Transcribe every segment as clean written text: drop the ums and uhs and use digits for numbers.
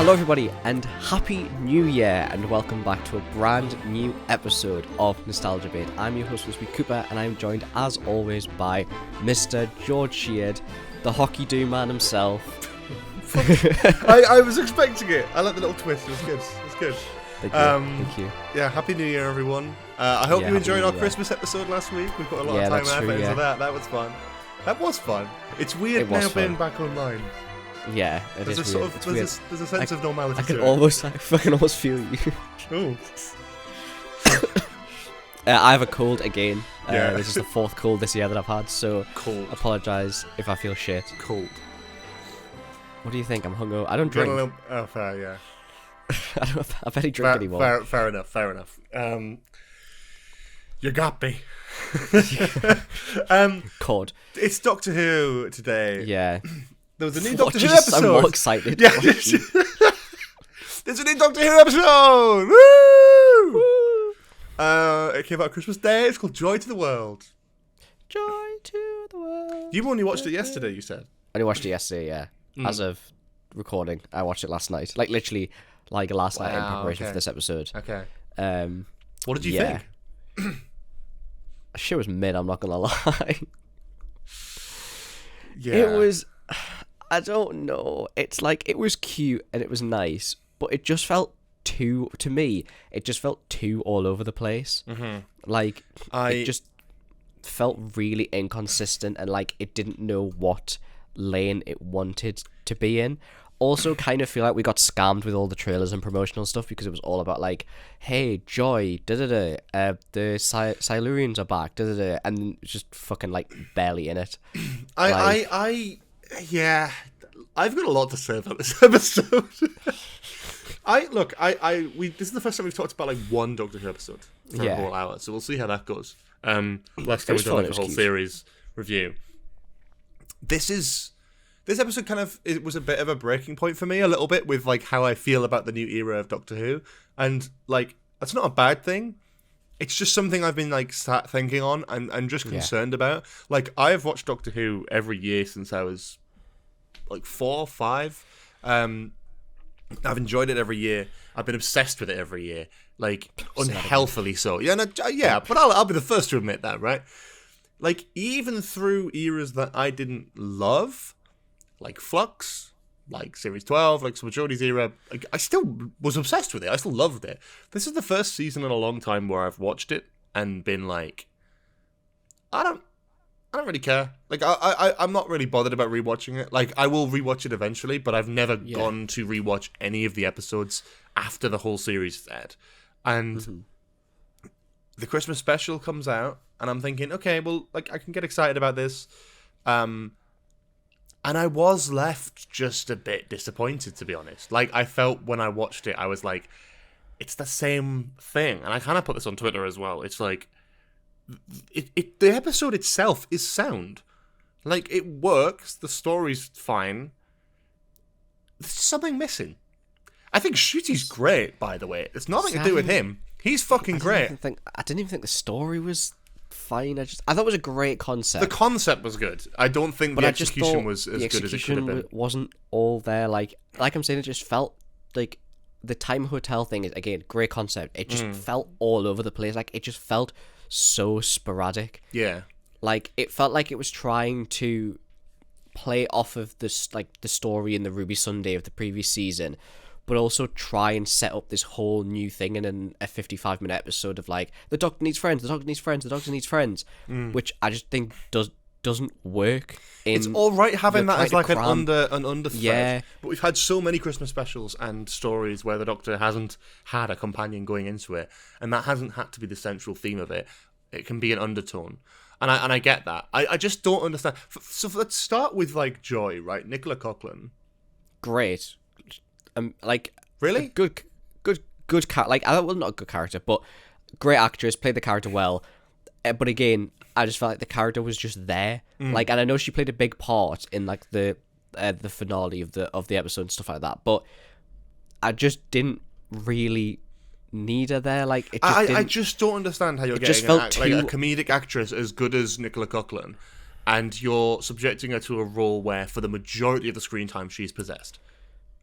Hello everybody and Happy New Year and welcome back to a brand new episode of Nostalgia Bait. I'm your host this week, Cooper, and I'm joined as always by Mr. George Sheard, the hockey do man himself. I was expecting it. I like the little twist. It was good. It was good. Thank you. Yeah, Happy New Year, everyone. I hope you enjoyed our Christmas episode last week. We put a lot of time and effort into that. That was fun. That was fun. It's weird now being back online. Yeah, it is weird. There's a sense of normality. I can almost feel you. Oh. I have a cold again. This is the fourth cold this year that I've had, so apologise if I feel shit. Cold. What do you think? I'm hungover. I don't drink. Oh, fair, yeah. I barely drink anymore. Fair enough. You got me. Cod. It's Doctor Who today. Yeah. There was a new Doctor Who episode. I'm more excited. Yeah. There's a new Doctor Who episode. Woo! Woo! It came out Christmas Day. It's called Joy to the World. Joy to the world. You only watched it yesterday, you said. I only watched it yesterday, yeah. As of recording, I watched it last night. Like literally, last night in preparation for this episode. Okay. What did you think? Shit was mid. I'm not gonna lie. Yeah. It was. I don't know. It's like it was cute and it was nice, but it just felt too. To me, it just felt too all over the place. Mm-hmm. Like it just felt really inconsistent and like it didn't know what lane it wanted to be in. Also, kind of feel like we got scammed with all the trailers and promotional stuff because it was all about like, hey, Joy, the Silurians are back, and it's just fucking like barely in it. Yeah, I've got a lot to say about this episode. This is the first time we've talked about like one Doctor Who episode for a whole hour, so we'll see how that goes. Last time we did like a whole series review. This episode it was a bit of a breaking point for me, a little bit, with like how I feel about the new era of Doctor Who, and like that's not a bad thing. It's just something I've been like sat thinking on and just concerned about. Like I've watched Doctor Who every year since I was like 4 or 5. I've enjoyed it every year. I've been obsessed with it every year, like unhealthily so. But I'll be the first to admit that, right? Like even through eras that I didn't love, like Flux, like Series 12, like Sir Geordie's era, like, I still was obsessed with it. I still loved it. This is the first season in a long time where I've watched it and been like, I don't really care. Like, I'm not really bothered about rewatching it. Like, I will rewatch it eventually, but I've never gone to rewatch any of the episodes after the whole series is aired. And the Christmas special comes out, and I'm thinking, okay, well, like, I can get excited about this. And I was left just a bit disappointed, to be honest. Like, I felt when I watched it, I was like, it's the same thing. And I kind of put this on Twitter as well. It's like, the episode itself is sound. Like, it works. The story's fine. There's something missing. I think Shooty's great, by the way. It's nothing to do with him. He's fucking great. I didn't even think the story was fine. I thought it was a great concept. The concept was good. I don't think the execution was as good as it could have been. Wasn't all there. Like I'm saying, it just felt like the Time Hotel thing is, again, great concept. It just felt all over the place. Like it just felt so sporadic. Yeah. Like it felt like it was trying to play off of this, like the story in the Ruby Sunday of the previous season, but also try and set up this whole new thing in a 55-minute episode of like, the Doctor needs friends, the Doctor needs friends, the Doctor needs friends, which I just think doesn't work. It's all right having that as like an under thread, but we've had so many Christmas specials and stories where the Doctor hasn't had a companion going into it, and that hasn't had to be the central theme of it. It can be an undertone. And I get that. I just don't understand. So let's start with like Joy, right? Nicola Coughlan. Great. Like really good like well, not a good character, but great actress, played the character well. But again, I just felt like the character was just there. Like, and I know she played a big part in like the finale of the episode and stuff like that. But I just didn't really need her there. Like, it just I just don't understand how you're getting like a comedic actress as good as Nicola Coughlan, and you're subjecting her to a role where, for the majority of the screen time, she's possessed.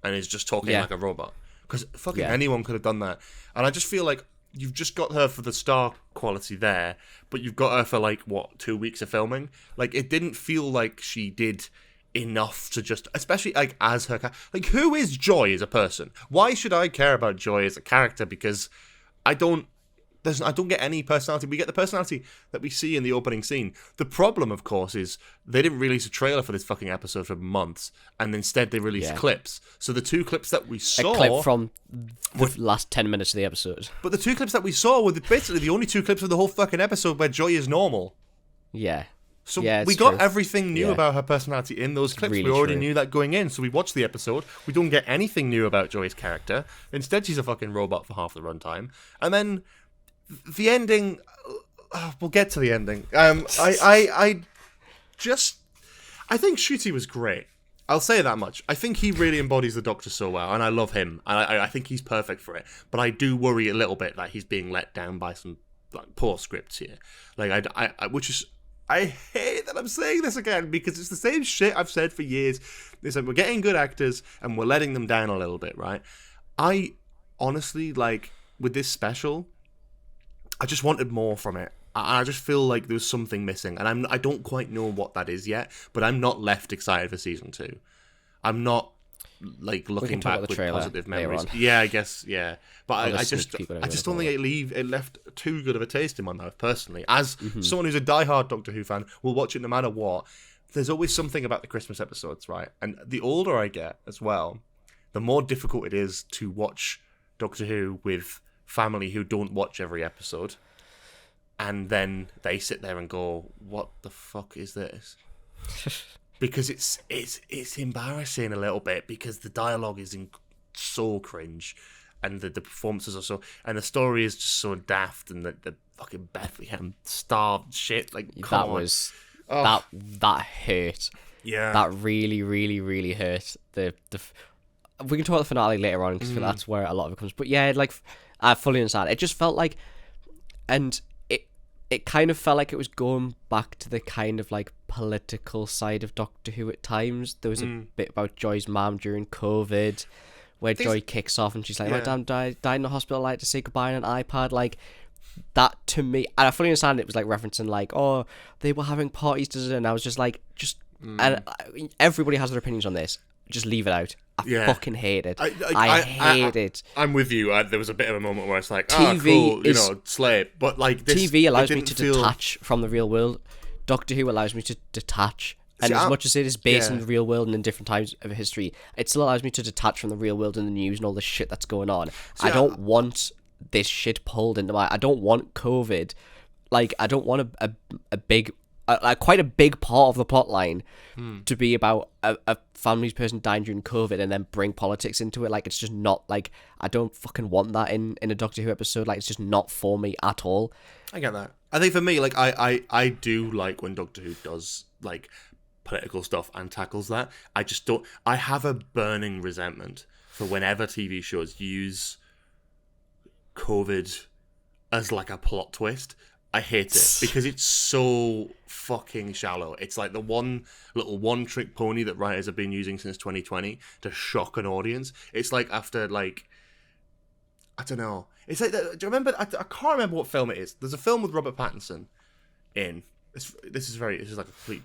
and is just talking like a robot. Because fucking anyone could have done that. And I just feel like you've just got her for the star quality there, but you've got her for, like, 2 weeks of filming? Like, it didn't feel like she did enough to just, especially, like, as her, like, who is Joy as a person? Why should I care about Joy as a character? Because I don't get any personality. We get the personality that we see in the opening scene. The problem, of course, is they didn't release a trailer for this fucking episode for months, and instead they released clips. So the 2 clips that we saw... A clip from the last 10 minutes of the episode. But the 2 clips that we saw were basically the only 2 clips of the whole fucking episode where Joy is normal. Yeah. So we got everything new about her personality in those clips. Really we already knew that going in, so we watched the episode. We don't get anything new about Joy's character. Instead, she's a fucking robot for half the runtime. And then... the ending, we'll get to the ending. I think Ncuti was great. I'll say that much. I think he really embodies the Doctor so well, and I love him. I think he's perfect for it. But I do worry a little bit that he's being let down by some poor scripts here. I hate that I'm saying this again, because it's the same shit I've said for years. It's like we're getting good actors and we're letting them down a little bit, right? I honestly, with this special, I just wanted more from it. I just feel like there was something missing, and I don't quite know what that is yet. But I'm not left excited for season 2. I'm not looking back with positive memories. Yeah, I guess But I just don't think it left too good of a taste in my mouth personally. As someone who's a diehard Doctor Who fan, will watch it no matter what. There's always something about the Christmas episodes, right? And the older I get as well, the more difficult it is to watch Doctor Who with family who don't watch every episode, and then they sit there and go, what the fuck is this? Because it's embarrassing a little bit, because the dialogue is so cringe, and the performances are so, and the story is just so daft, and the fucking Bethlehem starved shit, that hurt. Yeah, that really, really, really hurt. We can talk about the finale later on, because that's where a lot of it comes. But yeah, I fully understand. It just felt like, and it kind of felt like it was going back to the kind of political side of Doctor Who at times. There was a bit about Joy's mum during COVID, where Joy kicks off and she's like, my dad died in the hospital, to say goodbye on an iPad. That to me, and I fully understand it was referencing they were having parties, and I was just and everybody has their opinions on this. Just leave it out. I fucking hate it. I hate it. I'm with you. There was a bit of a moment where it's TV cool, slay it. But this, TV allows me to detach from the real world. Doctor Who allows me to detach. And as much as it is based in the real world and in different times of history, it still allows me to detach from the real world and the news and all the shit that's going on. I don't want this shit pulled into I don't want COVID. I don't want a big... quite a big part of the plot line to be about a family's person dying during COVID, and then bring politics into it. It's just not I don't fucking want that in a Doctor Who episode. It's just not for me at all. I get that. I think for me, I do like when Doctor Who does political stuff and tackles that. I just don't. I have a burning resentment for whenever TV shows use COVID as a plot twist. I hate it because it's so fucking shallow. It's the one little one-trick pony that writers have been using since 2020 to shock an audience. It's after I don't know. It's do you remember? I can't remember what film it is. There's a film with Robert Pattinson in. This is a complete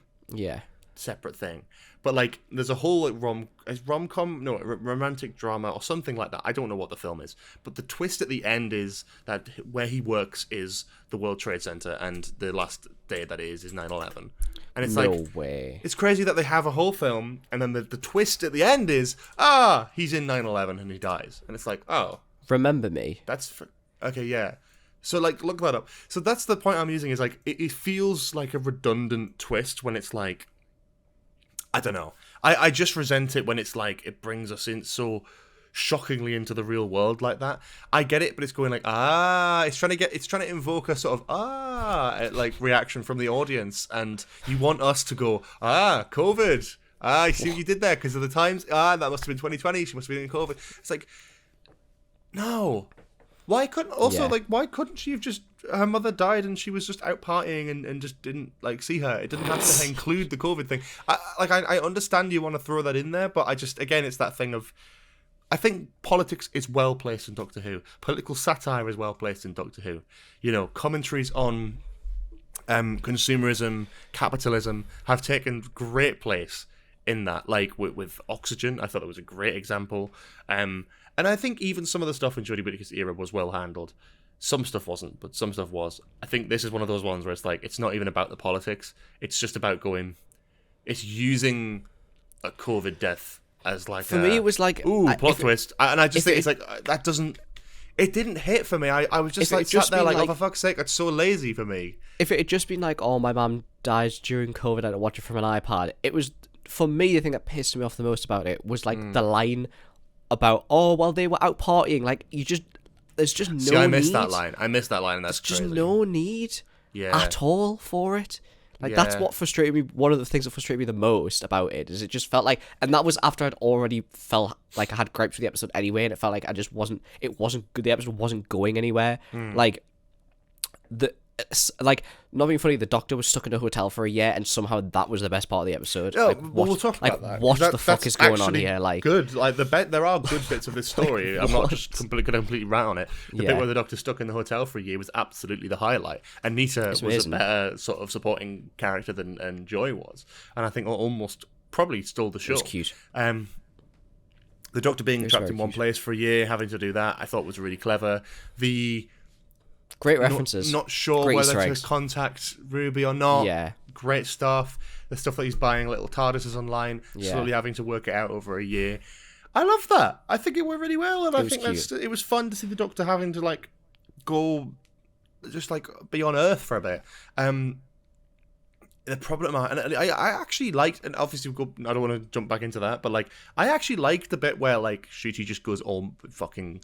separate thing. But there's a whole rom-com, no, romantic drama or something like that. I don't know what the film is, but the twist at the end is that where he works is the World Trade Center, and the last day that is 9/11. And it's no way. It's crazy that they have a whole film, and then the twist at the end is he's in 9/11 and he dies, and it's remember me. That's okay, yeah. So look that up. So that's the point I'm using is it feels like a redundant twist when it's I don't know. I just resent it when it's it brings us in so shockingly into the real world like that. I get it, but it's going it's trying to invoke a sort of reaction from the audience, and you want us to go COVID. I see what you did there because of the times. That must have been 2020. She must have been in COVID. It's no. Why couldn't she have just, her mother died and she was just out partying and just didn't see her? It didn't have to include the COVID thing. I understand you want to throw that in there, but I just, again, it's that thing of I think politics is well placed in Doctor Who. Political satire is well placed in Doctor Who. You know, commentaries on consumerism, capitalism have taken great place in that. Like with Oxygen, I thought it was a great example. And I think even some of the stuff in Jodie Whittaker's era was well handled. Some stuff wasn't, but some stuff was. I think this is one of those ones where it's like, it's not even about the politics. It's just about it's using a COVID death as like for me it was like plot twist, and I just think it's like that doesn't. It didn't hit for me. I was just like sat there like, oh, for fuck's sake, that's so lazy for me. If it had just been like, oh, my mum died during COVID, I had to watch it from an iPad. It was, for me, the thing that pissed me off the most about it was like the line about, oh, well, they were out partying. Like, there's just no need. I missed that line. And that's There's crazy. just no need at all for it. Like, that's what frustrated me. One of the things that frustrated me the most about it is it just felt like, and that was after I'd already felt like I had gripes with the episode anyway, and it felt like it wasn't good. The episode wasn't going anywhere. Like, not being funny, the Doctor was stuck in a hotel for a year, and somehow that was the best part of the episode. Oh, like, we'll talk about that. What the fuck is going on here? Like, good. Like there are good bits of this story. I'm not just completely rat on it. The bit where the Doctor's stuck in the hotel for a year was absolutely the highlight. And Nita was a better sort of supporting character than Joy was, and I think almost probably stole the show. It was cute. The Doctor being trapped in one place for a year, having to do that, I thought was really clever. Great references. Not sure Great whether to contact Ruby or not. Yeah. Great stuff. The stuff that he's buying little TARDISes online, slowly having to work it out over a year. I love that. I think it went really well, and I think it was fun to see the Doctor having to like go, just like be on Earth for a bit. The problem, and I actually liked, and obviously I don't want to jump back into that, but like I actually liked the bit where like Ncuti just goes all fucking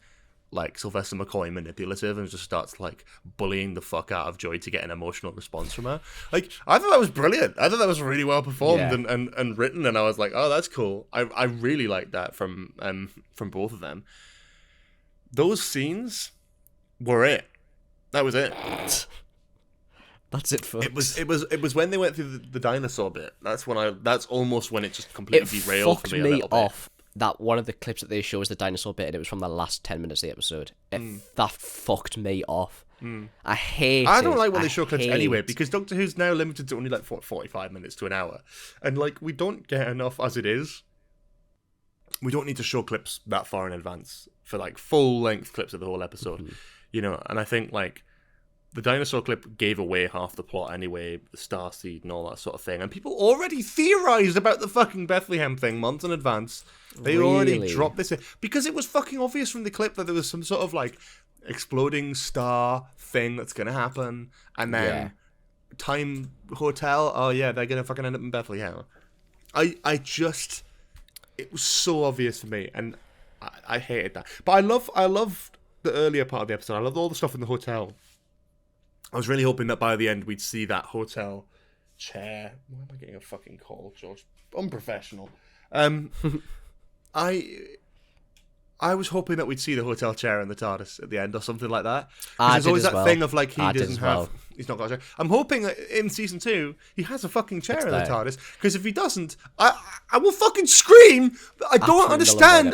like Sylvester McCoy manipulative and just starts like bullying the fuck out of Joy to get an emotional response from her. Like, I thought that was brilliant. I thought that was really well performed and written, and I was like, oh, that's cool. I really liked that from both of them. Those scenes were it. That was it. That's it, folks. It was when they went through the dinosaur bit. That's almost when it just completely derailed for me a little bit. That one of the clips that they show is the dinosaur bit, and it was from the last 10 minutes of the episode. That fucked me off. I don't like when they show clips anyway, because Doctor Who's now limited to only like 45 minutes to an hour, and like we don't get enough as it is. We don't need to show clips that far in advance for like full length clips of the whole episode, you know. And I think like the dinosaur clip gave away half the plot anyway, the starseed and all that sort of thing. And people already theorized about the fucking Bethlehem thing months in advance. They already dropped this in. Because it was fucking obvious from the clip that there was some sort of like exploding star thing that's going to happen. And then Time Hotel, oh yeah, they're going to fucking end up in Bethlehem. It was so obvious for me. And I hated that. But I love the earlier part of the episode. I loved all the stuff in the hotel. I was really hoping that by the end we'd see that hotel chair. Why am I getting a fucking call, George? Unprofessional. I was hoping that we'd see the hotel chair in the TARDIS at the end or something like that. There's always that thing of like he's not got a chair. I'm hoping that in season 2 he has a fucking chair in the TARDIS, because if he doesn't, I will fucking scream. I don't understand.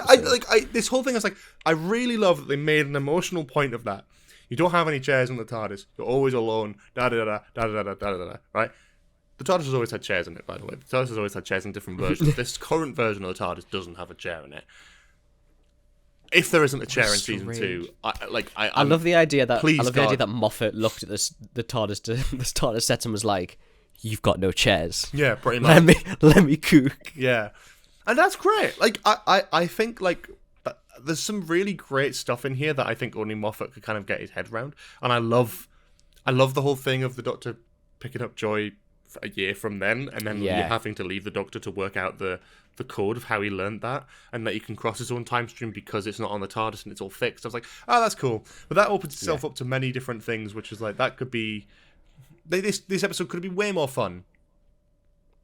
This whole thing is like, I really love that they made an emotional point of that. You don't have any chairs in the TARDIS. You're always alone. Da da da da da da da da da. Right? The TARDIS has always had chairs in it, by the way. The TARDIS has always had chairs in different versions. This current version of the TARDIS doesn't have a chair in it. If there isn't a chair in season 2, I love the idea that idea that Moffat looked at the TARDIS set and was like, "You've got no chairs. Yeah, pretty much. Let me cook." Yeah, and that's great. Like I think like. There's some really great stuff in here that I think only Moffat could kind of get his head around, and I love the whole thing of the Doctor picking up Joy for a year from then, and then you're having to leave the Doctor to work out the code of how he learned that, and that he can cross his own time stream because it's not on the TARDIS and it's all fixed. I was like, oh, that's cool, but that opens itself up to many different things, which is like that could be this episode could be way more fun.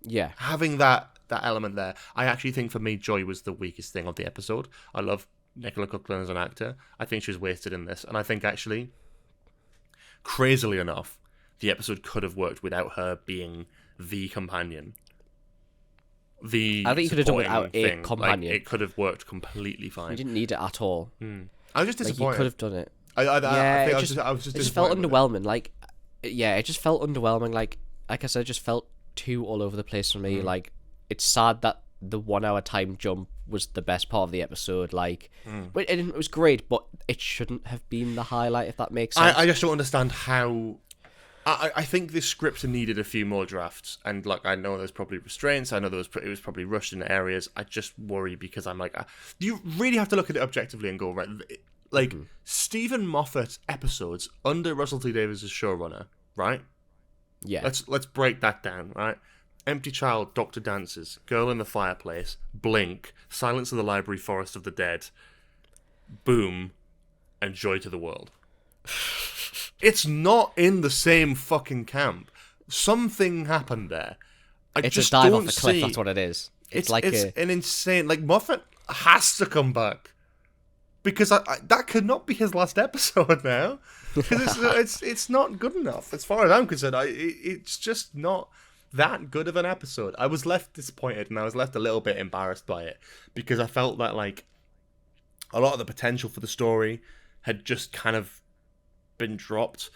Yeah, having that element there. I actually think for me, Joy was the weakest thing of the episode. I love Nicola Coughlan as an actor. I think she was wasted in this, and I think actually, crazily enough, the episode could have worked without her being the companion. the I think you could have done without a thing. companion. Like, it could have worked completely fine. You didn't need it at all. I was just disappointed. You could have done it. I was just it just felt underwhelming. Like, yeah, it just felt underwhelming. Like I said, it just felt too all over the place for me. Like, it's sad that the 1 hour time jump was the best part of the episode. Like, but it was great, but it shouldn't have been the highlight, if that makes sense. I just don't understand how. I think this script needed a few more drafts, and like I know there's probably restraints. I know it was probably rushed in areas. I just worry because I'm like, you really have to look at it objectively and go, right, like Stephen Moffat's episodes under Russell T Davies as showrunner, right? Yeah. Let's break that down, right? Empty Child, Doctor Dances, Girl in the Fireplace, Blink, Silence of the Library, Forest of the Dead, Boom, and Joy to the World. It's not in the same fucking camp. Something happened there. It's just a dive off the cliff, that's what it is. It's like an insane... Like, Moffat has to come back. Because that could not be his last episode now. Because it's not good enough. As far as I'm concerned, it's just not that good of an episode. I was left disappointed and I was left a little bit embarrassed by it. Because I felt that, like, a lot of the potential for the story had just kind of been dropped,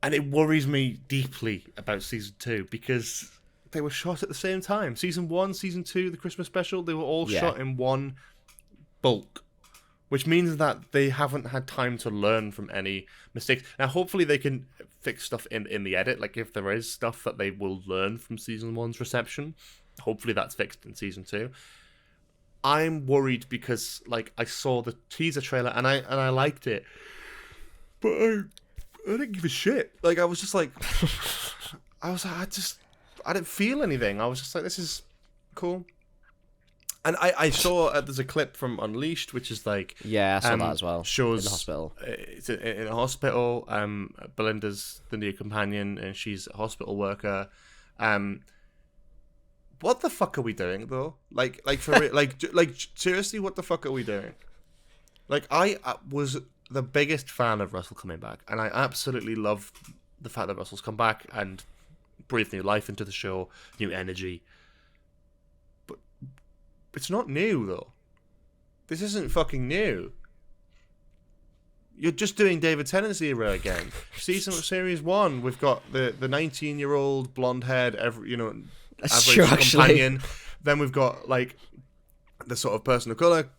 and it worries me deeply about season 2 because they were shot at the same time. Season 1, season 2, the Christmas special, they were all shot in one bulk, which means that they haven't had time to learn from any mistakes. Now, hopefully they can fix stuff in the edit, like if there is stuff that they will learn from season 1's reception, hopefully that's fixed in season 2. I'm worried because, like, I saw the teaser trailer and I liked it, but I didn't give a shit. Like, I was just like, I didn't feel anything. I was just like, this is cool. And I saw there's a clip from Unleashed, which is like, yeah, I saw that as well. Shows in the hospital. It's in a hospital. Belinda's the new companion, and she's a hospital worker. What the fuck are we doing though? Like for like seriously, what the fuck are we doing? Like, I was the biggest fan of Russell coming back, and I absolutely love the fact that Russell's come back and breathed new life into the show, new energy. But it's not new, though. This isn't fucking new. You're just doing David Tennant's era again. Series 1, we've got the 19-year-old blonde-haired, average companion. Then we've got, like, the sort of person of colour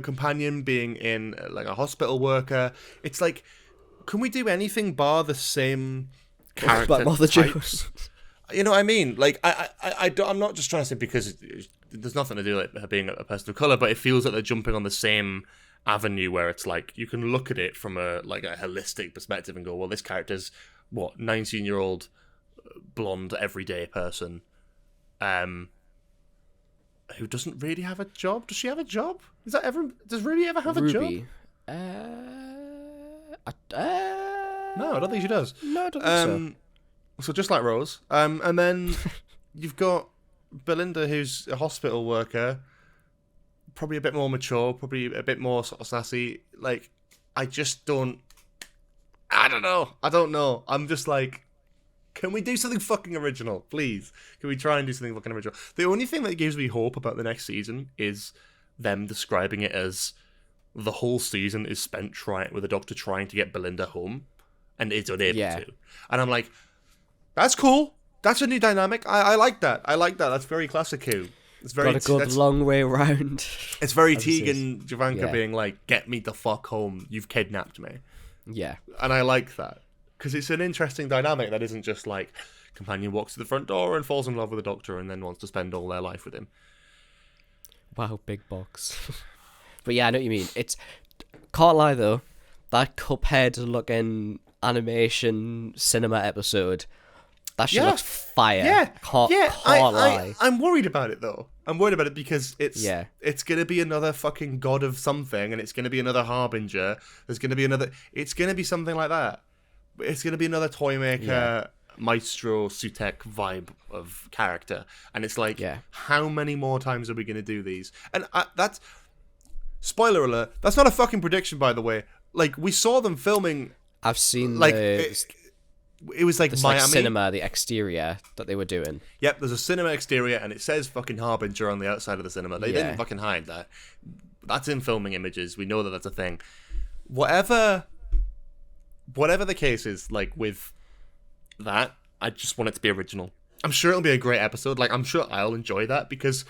companion being in like a hospital worker. It's like, can we do anything bar the same character types? You know what I mean? Like, I'm not just trying to say because there's nothing to do with her being a person of color, but it feels like they're jumping on the same avenue where it's like you can look at it from a holistic perspective and go, well, this character's 19-year-old blonde everyday person who doesn't really have a job. Does she have a job? Does Ruby ever have a job? No, I don't think she does. No, I don't think so just like Rose. And then you've got Belinda, who's a hospital worker, probably a bit more mature, probably a bit more sort of sassy. Like, I don't know. I'm just like, can we do something fucking original, please? Can we try and do something fucking original? The only thing that gives me hope about the next season is them describing it as the whole season is spent with the Doctor trying to get Belinda home and is unable to. And I'm like, that's cool. That's a new dynamic. I like that. That's very classic Who. It's very got a good long way around. It's very Tegan Javanka being like, get me the fuck home. You've kidnapped me. Yeah. And I like that. Because it's an interesting dynamic that isn't just like companion walks to the front door and falls in love with the Doctor and then wants to spend all their life with him. Wow, big box. But yeah, I know what you mean. Can't lie though, that Cuphead looking animation cinema episode, that shit looks fire. Yeah, can't lie. I'm worried about it though. I'm worried about it because it's gonna be another fucking god of something, and it's gonna be another harbinger. There's gonna be another. It's gonna be something like that. It's gonna be another toy maker, maestro, Sutek vibe of character, and it's like, how many more times are we gonna do these? And that's spoiler alert. That's not a fucking prediction, by the way. Like, we saw them filming. I've seen like It was like this Miami. like cinema, the exterior that they were doing. Yep, there's a cinema exterior, and it says fucking Harbinger on the outside of the cinema. They didn't fucking hide that. That's in filming images. We know that that's a thing. Whatever the case is, like with that, I just want it to be original. I'm sure it'll be a great episode. Like, I'm sure I'll enjoy that because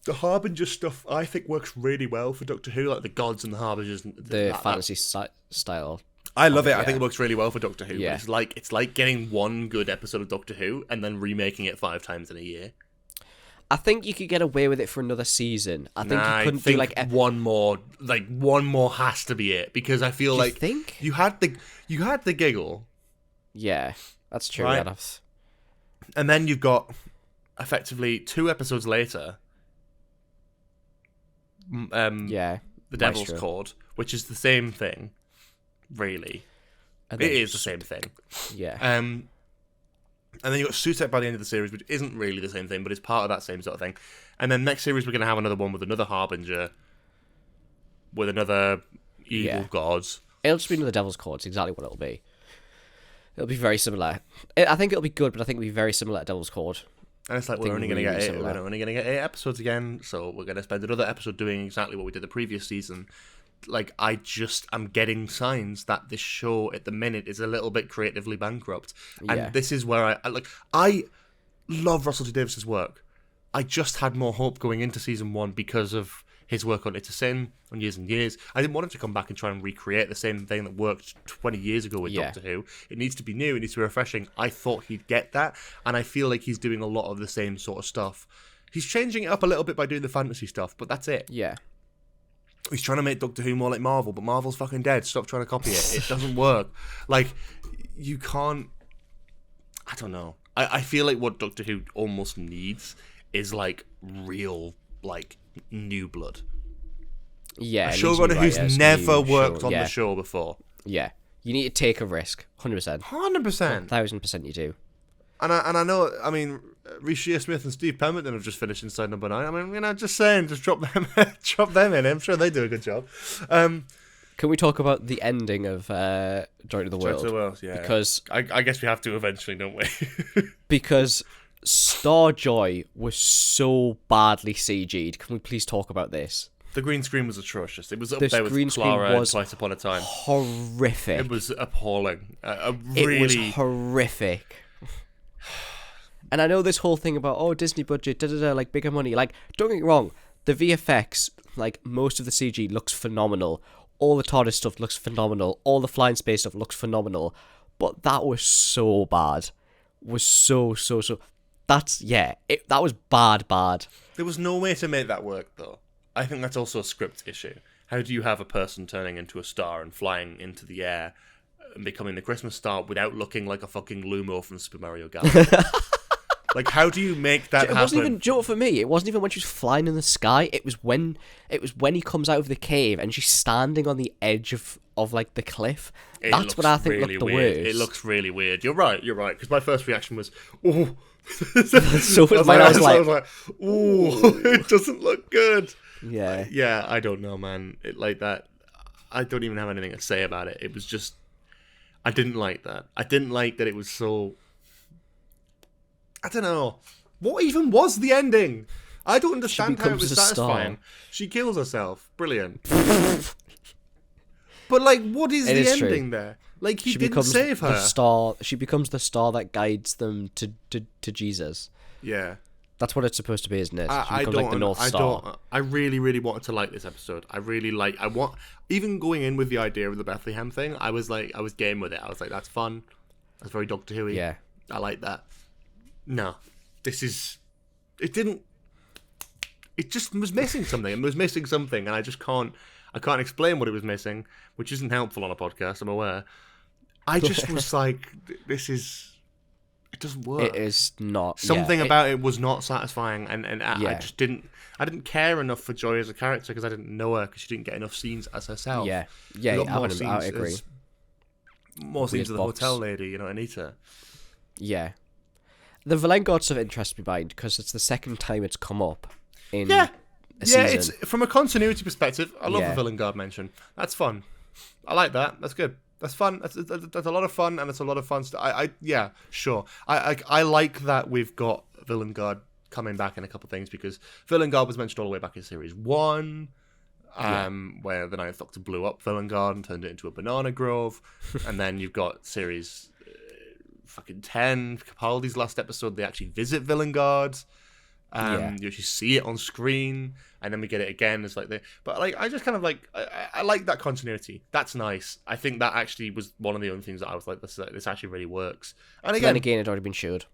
the Harbinger stuff, I think, works really well for Doctor Who. Like the gods and the Harbingers, and The fantasy style. I love it. I think it works really well for Doctor Who. Yeah. But it's like getting one good episode of Doctor Who and then remaking it 5 times in a year. I think you could get away with it for another season. I think you couldn't do like one more. Like one more has to be it because I feel like you had the giggle. Yeah, that's true. Right? And then you've got effectively 2 episodes later. The Devil's Cord, which is the same thing. Really, it is the same thing. Yeah. And then you got Sutek by the end of the series, which isn't really the same thing, but it's part of that same sort of thing. And then next series we're going to have another one with another Harbinger, with another evil god. It'll just be another Devil's Cord. It's exactly what it'll be. It'll be very similar. I think it'll be good, but I think it'll be very similar to Devil's Cord. And it's like we're only going to get 8. We're only going to get 8 episodes again, so we're going to spend another episode doing exactly what we did the previous season. Like, I'm getting signs that this show at the minute is a little bit creatively bankrupt. And this is where I love Russell T Davies's work. I just had more hope going into season 1 because of his work on It's a Sin, on Years and Years. I didn't want him to come back and try and recreate the same thing that worked 20 years ago with Doctor Who. It needs to be new, it needs to be refreshing. I thought he'd get that, and I feel like he's doing a lot of the same sort of stuff. He's changing it up a little bit by doing the fantasy stuff, but that's it. Yeah. He's trying to make Doctor Who more like Marvel, but Marvel's fucking dead. Stop trying to copy it. It doesn't work. Like, you can't... I don't know. I feel like what Doctor Who almost needs is, like, real, like, new blood. Yeah. A showrunner who's never worked on the show before. Yeah. You need to take a risk. 100%. 100%. 1,000% you do. And I know, I mean, Rishi Smith and Steve Pemberton have just finished Inside Number 9. I mean, just saying, just drop them in. I'm sure they do a good job. Can we talk about the ending of Joy to the World? Joy to the World, yeah. Because I guess we have to eventually, don't we? Because Starjoy was so badly CG'd. Can we please talk about this? The green screen was atrocious. It was up there with Clara and Twice Upon a Time. Horrific. It was appalling. It was horrific. And I know this whole thing about, Disney budget, like bigger money. Like, don't get me wrong, the VFX, like most of the CG looks phenomenal. All the TARDIS stuff looks phenomenal. All the flying space stuff looks phenomenal. But that was so bad. Was so. That was bad. There was no way to make that work, though. I think that's also a script issue. How do you have a person turning into a star and flying into the air and becoming the Christmas star without looking like a fucking Lumo from Super Mario Galaxy? Like, how do you make that happen? It wasn't even, for me, it wasn't even when she was flying in the sky. It was when he comes out of the cave and she's standing on the edge of like the cliff. That's what I think really looked the weird. worst. It looks really weird. You're right. Because my first reaction was, oh. So I was like, ooh, it doesn't look good. Yeah. Yeah, I don't know, man. It like that. I don't even have anything to say about it. It was just, I didn't like that. I didn't like that it was so. I don't know. What even was the ending? I don't understand how it was satisfying. She kills herself. Brilliant. But, like, what is the ending there? Like, he didn't save her. She becomes the star that guides them to Jesus. Yeah. That's what it's supposed to be, isn't it? She becomes like the North Star. I really, really wanted to like this episode. Even going in with the idea of the Bethlehem thing, I was game with it. I was like, that's fun. That's very Doctor Who-y. Yeah. I like that. No. It just was missing something. It was missing something, and I can't explain what it was missing, which isn't helpful on a podcast, I'm aware. I just was like, it doesn't work. It is not. Something about it was not satisfying, and I just didn't care enough for Joy as a character because I didn't know her because she didn't get enough scenes as herself. Yeah, I agree. More scenes of the hotel lady, Anita. Yeah. The Valengard stuff interests me because it's the second time it's come up in a season. It's from a continuity perspective. I love the Valengard mention. That's fun. I like that. That's good. That's fun. That's a lot of fun, and it's a lot of fun stuff. Yeah, sure. I like that we've got Villengard coming back in a couple of things, because Villengard was mentioned all the way back in series 1, where the Ninth Doctor blew up Villengard and turned it into a banana grove, and then you've got series fucking 10, Capaldi's last episode. They actually visit Villengard. You actually see it on screen, and then we get it again. It's like but like I just kind of like I like that continuity. That's nice. I think that actually was one of the only things that I was like, this actually really works. And again, it'd already been showed.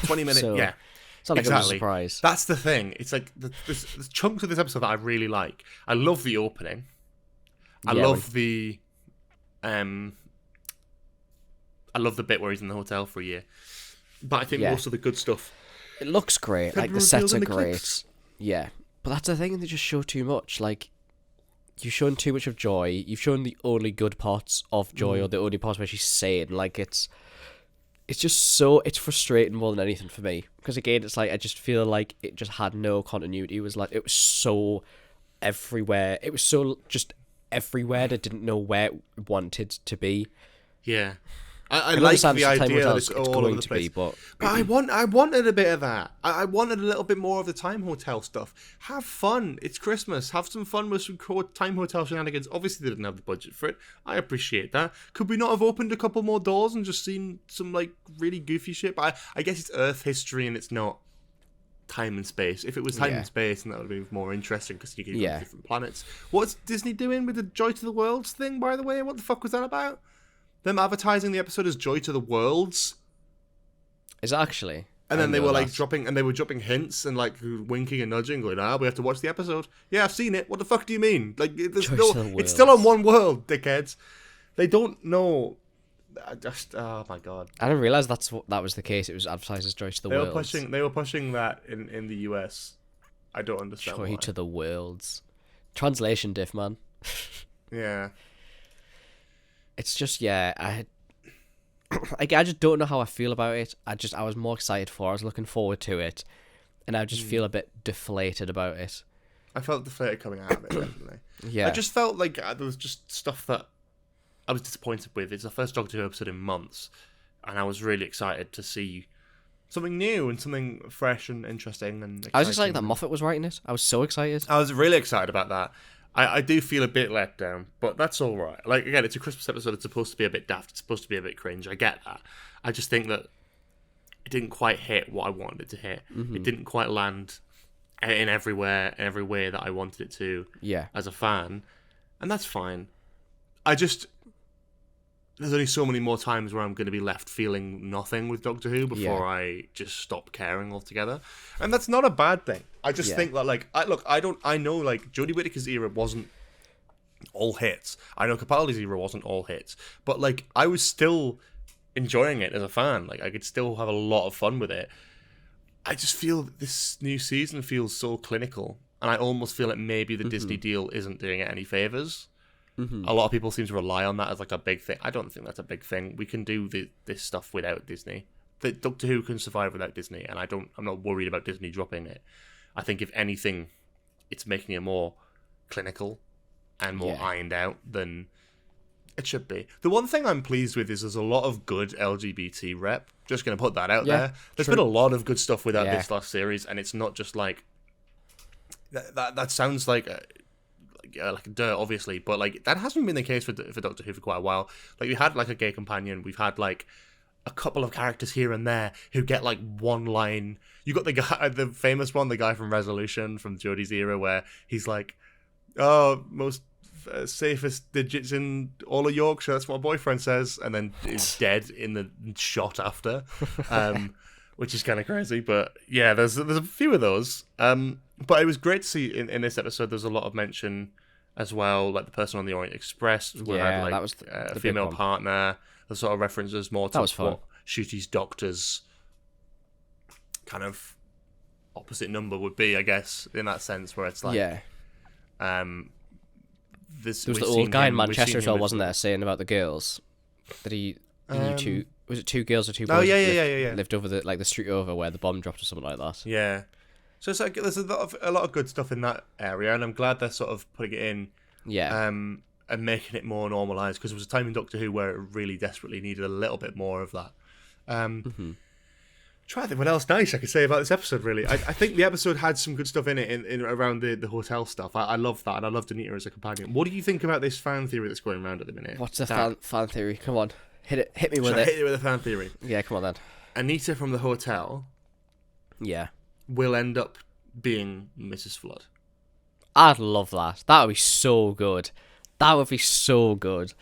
20 minutes, so, yeah. It's not like it was a surprise. That's the thing. It's like there's chunks of this episode that I really like. I love the opening. I love the bit where he's in the hotel for a year. But I think most of the good stuff. It looks great. Like, the sets are great. Yeah. But that's the thing, they just show too much. Like, you've shown too much of Joy. You've shown the only good parts of Joy, or the only parts where she's sane. Like, it's just so... It's frustrating more than anything for me. Because, again, it's like, I just feel like it just had no continuity. It was like, it was so everywhere. It was so just everywhere that didn't know where it wanted to be. Yeah. I like the idea that it's all over the place. But I wanted a bit of that. I wanted a little bit more of the time hotel stuff. Have fun. It's Christmas. Have some fun with some time hotel shenanigans. Obviously, they didn't have the budget for it. I appreciate that. Could we not have opened a couple more doors and just seen some like really goofy shit? But I guess it's Earth history and it's not time and space. If it was time and space, then that would be more interesting, because you could go to different planets. What's Disney doing with the Joy to the Worlds thing, by the way? What the fuck was that about? Them advertising the episode as Joy to the Worlds. Is it actually? And then they were like dropping hints and like winking and nudging, going, we have to watch the episode. Yeah, I've seen it. What the fuck do you mean? Like, it's still on one world, dickheads. They don't know. Oh my god. I didn't realise that was the case. It was advertised as Joy to the Worlds. They were pushing that in the US. I don't understand Joy why. to the Worlds. Translation diff, man. Yeah. It's just, I just don't know how I feel about it. I was more excited for it. I was looking forward to it. And I just feel a bit deflated about it. I felt deflated coming out of it, definitely. Yeah. I just felt like there was just stuff that I was disappointed with. It's the first Doctor Who episode in months. And I was really excited to see something new and something fresh and interesting. And I was just like that Moffat was writing it. I was so excited. I was really excited about that. I do feel a bit let down, but that's all right. Like, again, it's a Christmas episode. It's supposed to be a bit daft. It's supposed to be a bit cringe. I get that. I just think that it didn't quite hit what I wanted it to hit. Mm-hmm. It didn't quite land in every way that I wanted it to as a fan. And that's fine. There's only so many more times where I'm going to be left feeling nothing with Doctor Who before I just stop caring altogether. And that's not a bad thing. I just think that, like, I know, like, Jodie Whittaker's era wasn't all hits. I know Capaldi's era wasn't all hits. But, like, I was still enjoying it as a fan. Like, I could still have a lot of fun with it. I just feel that this new season feels so clinical. And I almost feel like maybe the Disney deal isn't doing it any favours. Mm-hmm. A lot of people seem to rely on that as like a big thing. I don't think that's a big thing. We can do this stuff without Disney. The Doctor Who can survive without Disney, and I'm not worried about Disney dropping it. I think if anything, it's making it more clinical and more ironed out than it should be. The one thing I'm pleased with is there's a lot of good LGBT rep. Just going to put that out there. There's been a lot of good stuff without this last series, and it's not just like that sounds like dirt, obviously, but like that hasn't been the case for Doctor Who for quite a while. Like, we had like a gay companion, we've had like a couple of characters here and there who get like one line. You got the guy, the famous one, the guy from Resolution from Jodie's era, where he's like, "Oh, most safest digits in all of Yorkshire." That's what my boyfriend says, and then is dead in the shot after, which is kind of crazy. But yeah, there's a few of those. But it was great to see in this episode. There's a lot of mention as well, like the person on the Orient Express, where had, like, that was a female partner. The sort of references more to what Ncuti's Doctor's kind of opposite number would be, I guess, in that sense, where it's like, there was the old guy in Manchester as well, wasn't there, saying about the girls that he knew two. Was it two girls or two boys? Oh yeah. Lived over the street over where the bomb dropped or something like that. Yeah. So it's like there's a lot of good stuff in that area, and I'm glad they're sort of putting it in. Yeah. and making it more normalized, because there was a time in Doctor Who where it really desperately needed a little bit more of that. Try to think what else nice I could say about this episode. Really, I think the episode had some good stuff in it, in around the hotel stuff. I love that, and I loved Anita as a companion. What do you think about this fan theory that's going around at the minute? What's the fan theory? Come on, hit me with it. Hit it with a fan theory. Yeah, come on then. Anita from the hotel, will end up being Mrs. Flood. I'd love that. That would be so good. That would be so good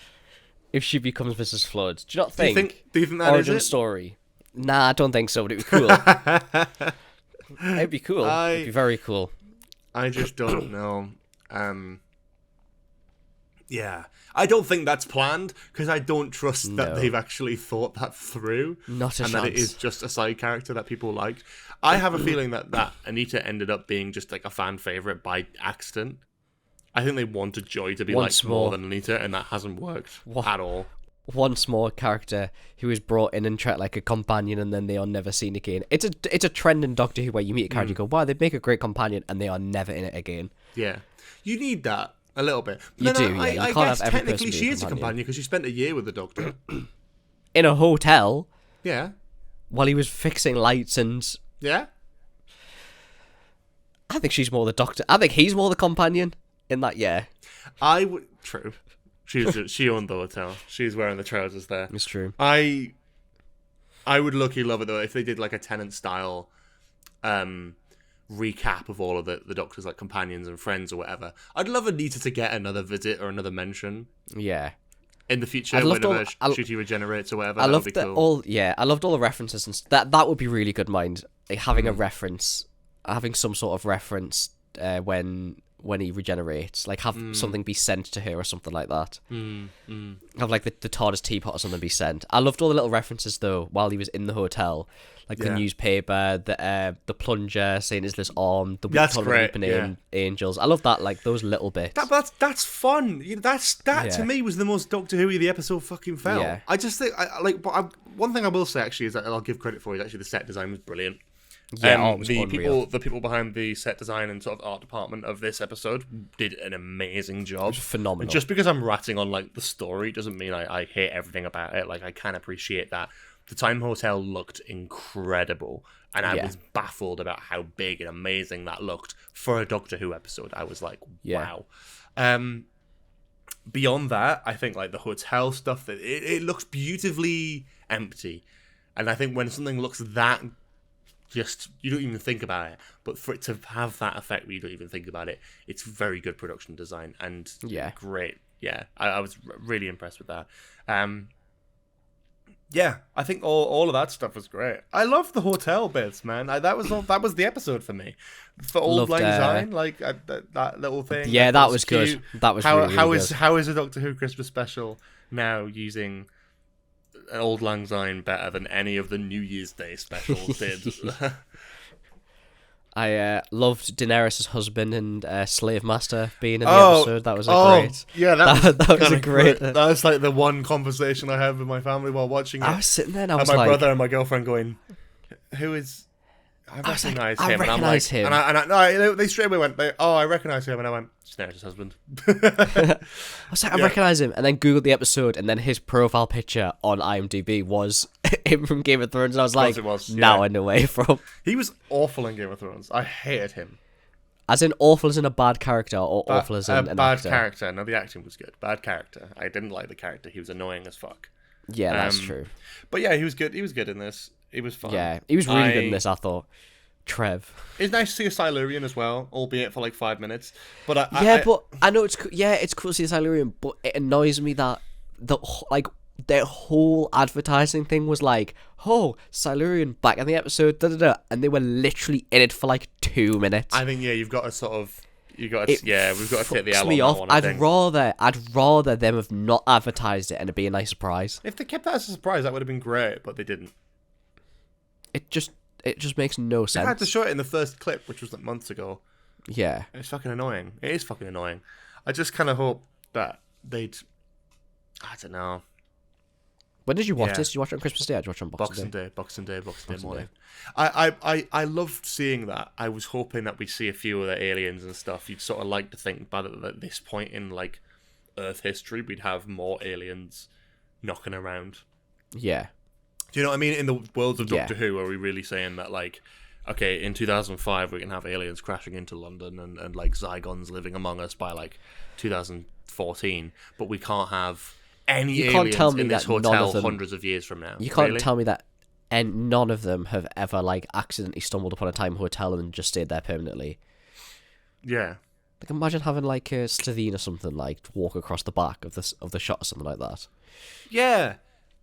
if she becomes Mrs. Flood. Do you not think? Do you think that origin is it? Story? Nah, I don't think so, but it'd be cool. It'd be cool. It'd be very cool. I just don't know. Yeah. I don't think that's planned, because I don't trust that they've actually thought that through. Not a chance. And that it is just a side character that people liked. I have a feeling that Anita ended up being just like a fan favourite by accident. I think they wanted Joy to be liked more than Anita, and that hasn't worked at all. Once more, character who is brought in and treated like a companion, and then they are never seen again. It's a trend in Doctor Who where you meet a character, you go, wow, they make a great companion, and they are never in it again. Yeah. You need that a little bit. You do, yeah. You I can't guess have every technically person she be is a companion, because she spent a year with the Doctor. In a hotel? Yeah. While he was fixing lights and... Yeah? I think she's more the Doctor. I think he's more the companion in that, yeah. True. She owned the hotel. She's wearing the trousers there. It's true. I would lucky love it though if they did like a Tennant style recap of all of the Doctor's like companions and friends or whatever. I'd love Anita to get another visit or another mention. Yeah. In the future, whenever Shooty regenerates or whatever. I loved cool. I loved all the references and that would be really good. Mind like, having a reference, having some sort of reference when he regenerates, like have something be sent to her or something like that. Have like the TARDIS teapot or something be sent. I loved all the little references though while he was in the hotel, like the newspaper, the plunger saying is this arm, the weeping angels. I love that, like those little bits. That's fun. That to me was the most Doctor Who the episode fucking felt. Yeah. I just think one thing I will say actually is that I'll give credit for is actually the set design was brilliant. Yeah, the people behind the set design and sort of art department of this episode did an amazing job. It was phenomenal. And just because I'm ratting on like the story doesn't mean I hate everything about it. Like I can appreciate that the Time Hotel looked incredible, and I was baffled about how big and amazing that looked for a Doctor Who episode. I was like, wow. Beyond that, I think like the hotel stuff, it looks beautifully empty, and I think when something looks that just you don't even think about it, but for it to have that effect where you don't even think about it, it's very good production design and great. Yeah, I was really impressed with that. I think all of that stuff was great. I love the hotel bits, man. That was the episode for me. For Old Lang Syne, like that little thing. Yeah, that was good. That was really good. How is a Doctor Who Christmas special now using Old Lang Syne better than any of the New Year's Day specials did? I loved Daenerys' husband and slave master being in the episode. That was great. Yeah, that was a great. That was like the one conversation I had with my family while watching it. I was sitting there and I was my like, brother and my girlfriend going, "Who is?" I recognise him. And I'm like, him. And they straight away went, I recognise him. And I went, it's Daenerys' husband. I was like, I recognise him. And then Googled the episode, and then his profile picture on IMDb was him from Game of Thrones. And I was like, now I know where you're from. He was awful in Game of Thrones. I hated him. As in awful as in a bad character, or awful as in an bad actor? Character. No, the acting was good. Bad character. I didn't like the character. He was annoying as fuck. Yeah, that's true. But yeah, he was good. He was good in this. It was fun. Yeah, he was really good in this, I thought. Trev. It's nice to see a Silurian as well, albeit for like 5 minutes. But but I know it's cool to see a Silurian, but it annoys me that their whole advertising thing was like, oh, Silurian back in the episode, and they were literally in it for like 2 minutes. I think we've got to take the L me on off. that one. I'd rather them have not advertised it and it be a nice surprise. If they kept that as a surprise, that would have been great, but they didn't. It just makes no sense. They had to show it in the first clip, which was like months ago. Yeah. It's fucking annoying. It is fucking annoying. I just kind of hope that I don't know. When did you watch this? Did you watch it on Christmas Day or did you watch it on Boxing Day? Boxing Day morning. I loved seeing that. I was hoping that we'd see a few of the aliens and stuff. You'd sort of like to think by this point in like Earth history, we'd have more aliens knocking around. Yeah. Do you know what I mean? In the worlds of Doctor Who, are we really saying that, like, okay, in 2005 we can have aliens crashing into London and like Zygons living among us by like 2014, but we can't have any aliens in this hotel hundreds of years from now? You can't tell me that, and none of them have ever like accidentally stumbled upon a time hotel and just stayed there permanently. Yeah. Like, imagine having like a Slovene or something like walk across the back of the shot or something like that. Yeah.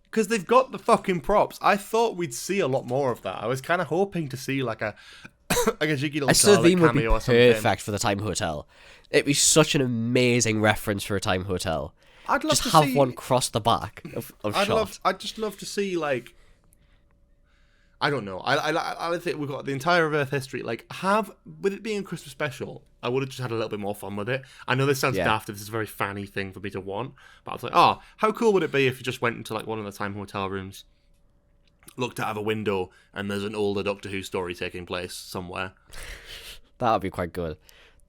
Because they've got the fucking props. I thought we'd see a lot more of that. I was kind of hoping to see like a cheeky little Slovene would be cameo or something. perfect for the time hotel. It'd be such an amazing reference for a time hotel. I'd love just to have see... one cross the back of shot. I'd just love to see like... I don't know. I think we've got the entire Earth history. Like, with it being a Christmas special, I would have just had a little bit more fun with it. I know this sounds daft. This is a very fanny thing for me to want, but I was like, oh, how cool would it be if you just went into like one of the time hotel rooms, looked out of a window, and there's an older Doctor Who story taking place somewhere. That would be quite good.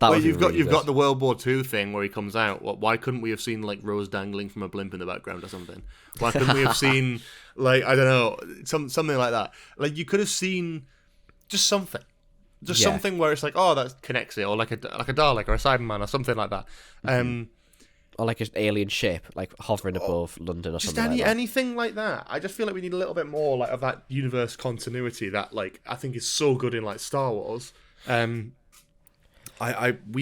You've got the World War II thing where he comes out. Why couldn't we have seen like Rose dangling from a blimp in the background or something? Why couldn't we have seen like, I don't know, something like that? Like, you could have seen just something, something where it's like, oh, that connects it, or like a Dalek or a Cyberman or something like that. Or like an alien ship, like hovering above London or something like that. Anything like that. I just feel like we need a little bit more like of that universe continuity that like I think is so good in like Star Wars. We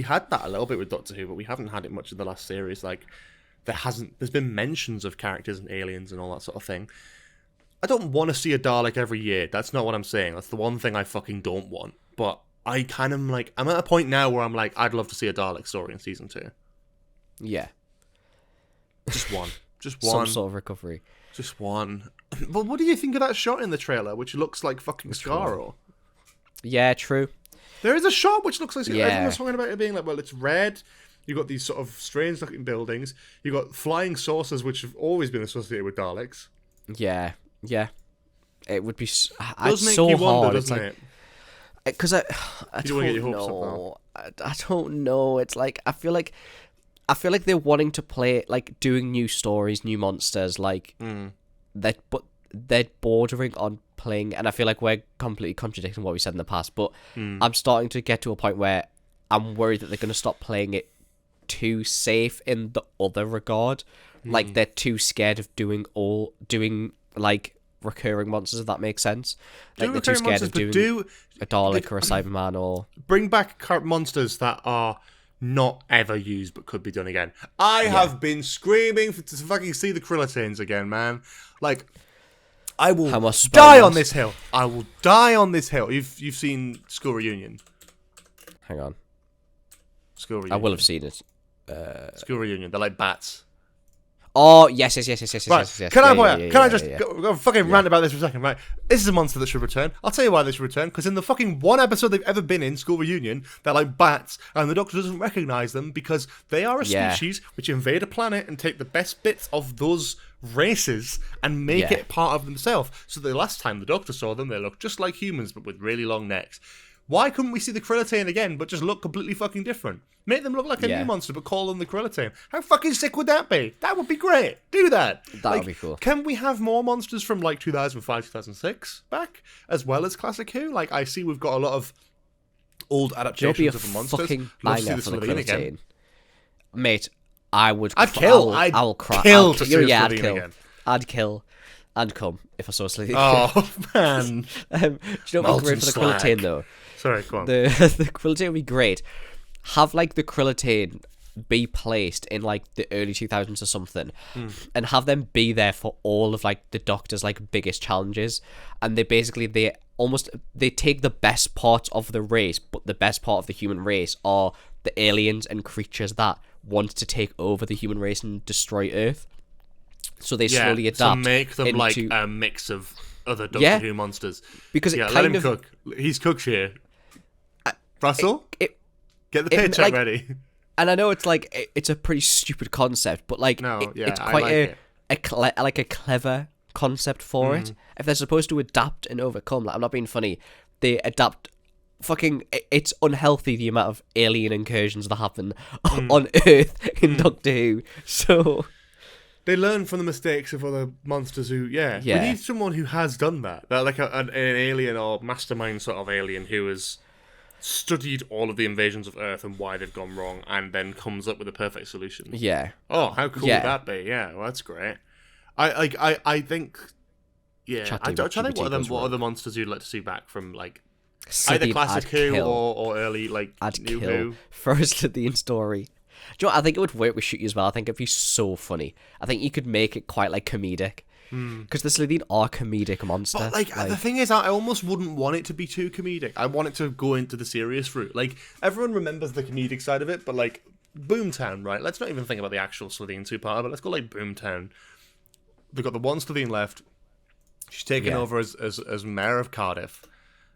had that a little bit with Doctor Who, but we haven't had it much in the last series. Like, there's been mentions of characters and aliens and all that sort of thing. I don't want to see a Dalek every year. That's not what I'm saying. That's the one thing I fucking don't want. But I kind of like, I'm at a point now where I'm like, I'd love to see a Dalek story in season 2. Yeah. Just one. Some sort of recovery. Just one. But what do you think of that shot in the trailer, which looks like fucking Scarrow? Yeah, true. There is a shot which looks like... Everyone's talking about it being like, well, it's red. You've got these sort of strange-looking buildings. You've got flying saucers, which have always been associated with Daleks. Yeah. It would be... It does make you wonder, doesn't it? Because I don't know. I don't know. It's like... I feel like they're wanting to play... Like, doing new stories, new monsters, like... But they're bordering on playing, and I feel like we're completely contradicting what we said in the past, but I'm starting to get to a point where I'm worried that they're going to stop playing it too safe in the other regard. Like, they're too scared of doing like recurring monsters, if that makes sense. Like, they're too scared of doing a Dalek or a Cyberman, or bring back monsters that are not ever used but could be done again. I have been screaming to fucking see the Krillitanes again, man. Like, I will die on this hill. I will die on this hill. You've seen School Reunion. Hang on. School Reunion. I will have seen it. School Reunion. They're like bats. Oh, yes. Right. Can I just go fucking rant about this for a second, right? This is a monster that should return. I'll tell you why they should return. Because in the fucking one episode they've ever been in, School Reunion, they're like bats, and the Doctor doesn't recognise them because they are a species which invade a planet and take the best bits of those races and make it part of themselves. So the last time the Doctor saw them, they looked just like humans, but with really long necks. Why couldn't we see the Krillitane again, but just look completely fucking different? Make them look like a new monster, but call them the Krillitane. How fucking sick would that be? That would be great. Do that. That would be cool. Can we have more monsters from like 2005, 2006 back, as well as Classic Who? Like, I see we've got a lot of old adaptations of the monsters. Fucking Love to see banger the for the Slovene Krillitane. Again. Mate, I'll cry. Kill to see Slovene again. I'd kill and come if I saw Slovene. Oh, man. Do you know what would be great for the Krillitane, though? Sorry, go on. The Krillitane would be great. Have, like, the Krillitane be placed in, like, the early 2000s or something, and have them be there for all of, like, the Doctor's, like, biggest challenges. And they take the best parts of the race, but the best part of the human race are the aliens and creatures that want to take over the human race and destroy Earth. So they slowly adapt. So make them like a mix of other Doctor Who monsters. Because it let him cook. He's cooked here. Russell, get the paycheck ready. And I know it's like it's a pretty stupid concept, but like it's quite a clever concept for it. If they're supposed to adapt and overcome, like, I'm not being funny, they adapt fucking, it's unhealthy the amount of alien incursions that happen on Earth in Doctor Who. So they learn from the mistakes of other monsters who, we need someone who has done that. Like an alien or mastermind sort of alien who has studied all of the invasions of Earth and why they've gone wrong, and then comes up with a perfect solution. Yeah. Oh, how cool would that be? Yeah, well, that's great. I think. Yeah, I don't think what other monsters you'd like to see back from like either classic Who or early like new Who. First Slitheen story. Do you know what? I think it would work with Shooty as well. I think it'd be so funny. I think you could make it quite like comedic. Because the Slitheen are a comedic monster. But like the thing is, I almost wouldn't want it to be too comedic. I want it to go into the serious route. Like everyone remembers the comedic side of it, but like Boomtown, right? Let's not even think about the actual Slitheen 2-part, but let's go like Boomtown. They've got the one Slitheen left. She's taken over as mayor of Cardiff,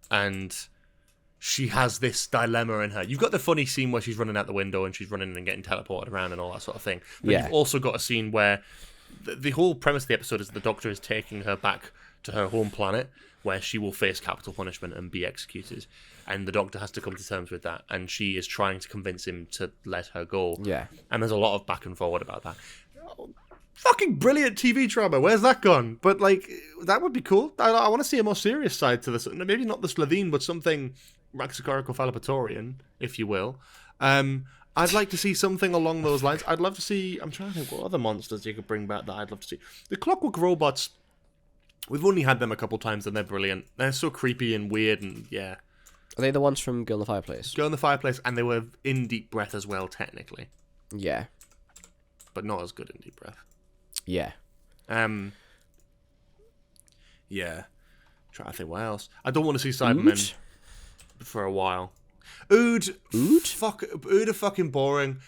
and she has this dilemma in her. You've got the funny scene where she's running out the window and she's running and getting teleported around and all that sort of thing. But you've also got a scene where the whole premise of the episode is that the Doctor is taking her back to her home planet, where she will face capital punishment and be executed. And the Doctor has to come to terms with that, and she is trying to convince him to let her go. Yeah. And there's a lot of back and forward about that. Fucking brilliant TV drama. Where's that gone? But like, that would be cool. I want to see a more serious side to this. Maybe not the Slitheen, but something Raxacorico-Fallopatorian, if you will. I'd like to see something along those lines. I'd love to see. I'm trying to think what other monsters you could bring back that I'd love to see. The Clockwork Robots. We've only had them a couple times, and they're brilliant. They're so creepy and weird, and yeah. Are they the ones from Girl in the Fireplace? Girl in the Fireplace, and they were in Deep Breath as well, technically. Yeah. But not as good in Deep Breath. Yeah. Yeah. Trying to think what else. I don't want to see Cybermen for a while. Ood? Fuck. Ood are fucking boring.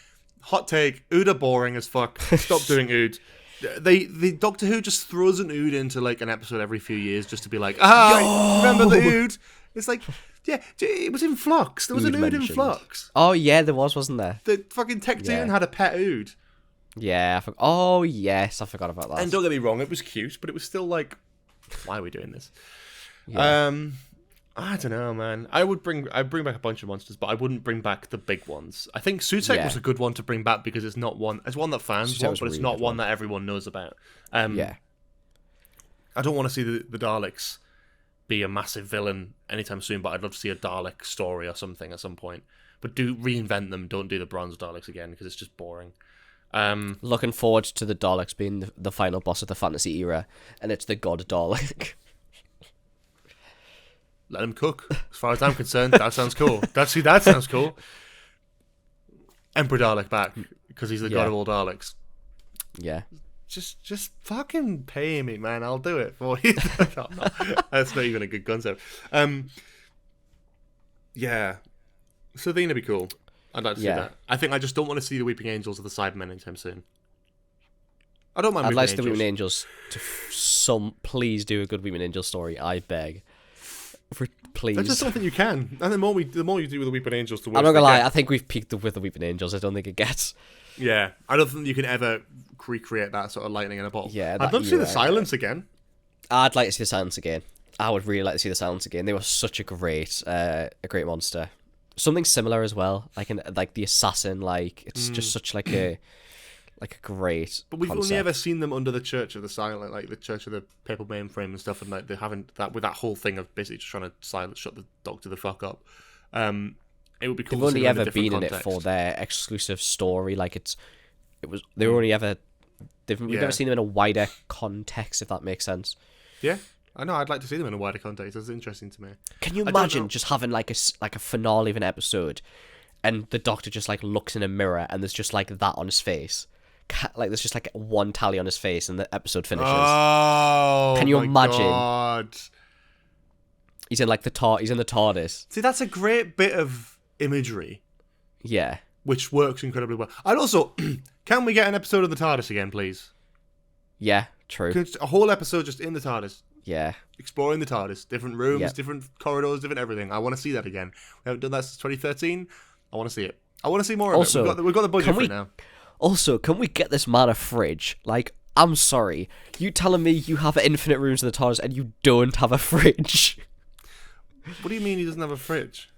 Hot take. Ood are boring as fuck. Stop doing Ood. The Doctor Who just throws an Ood into like an episode every few years just to be like, remember the Ood? It's like, yeah, it was in Flux. There was an Ood in Flux. Oh yeah, there was, wasn't there? The fucking Tech-Toon had a pet Ood. Yeah. Oh yes, I forgot about that. And don't get me wrong, it was cute, but it was still like, why are we doing this? Yeah. I don't know, man. I'd bring back a bunch of monsters, but I wouldn't bring back the big ones. I think Sutek was a good one to bring back because it's one that fans want, but it's not one that everyone knows about. Yeah. I don't want to see the Daleks be a massive villain anytime soon, but I'd love to see a Dalek story or something at some point. But do reinvent them. Don't do the Bronze Daleks again because it's just boring. Looking forward to the Daleks being the final boss of the fantasy era, and it's the God Dalek. Let him cook. As far as I'm concerned, that sounds cool. That sounds cool. Emperor Dalek back because he's the god of all Daleks. Yeah. Just fucking pay me, man. I'll do it for you. No, that's not even a good concept. Yeah. Slitheen would be cool. I'd like to see that. I think I just don't want to see the Weeping Angels or the Cybermen anytime soon. I don't mind. I'd like to see the Weeping Angels to please do a good Weeping Angel story. I beg. Please. That's just something you can. And the more you do with the Weeping Angels, the worse. I'm not gonna lie. I think we've peaked with the Weeping Angels. I don't think it gets. Yeah, I don't think you can ever recreate that sort of lightning in a bottle. Yeah, I'd love to see the Silence again. I'd like to see the Silence again. I would really like to see the Silence again. They were such a great monster. Something similar as well, like the assassin. Like it's just such like a great. But we've concept. only ever seen them under the Church of the Silent, like the Church of the Paper Mainframe and stuff, and like they haven't that with that whole thing of basically just trying to shut the Doctor the fuck up. It would be cool. They've only ever been in it for their exclusive story. Like they were only ever. We've never seen them in a wider context, if that makes sense. Yeah. I know. I'd like to see them in a wider context. That's interesting to me. Can you imagine just having like a finale of an episode, and the Doctor just like looks in a mirror, and there's just like that on his face, like there's just like one tally on his face, and the episode finishes. Oh, can you imagine? God. He's in like he's in the TARDIS. See, that's a great bit of imagery. Yeah, which works incredibly well. And also, can we get an episode of the TARDIS again, please? Yeah, true. A whole episode just in the TARDIS. Yeah. Exploring the TARDIS. Different rooms, different corridors, different everything. I want to see that again. We haven't done that since 2013. I want to see it. I want to see more of it. We've got the budget for it now. Also, can we get this man a fridge? Like, I'm sorry. You telling me you have infinite rooms in the TARDIS and you don't have a fridge? What do you mean he doesn't have a fridge?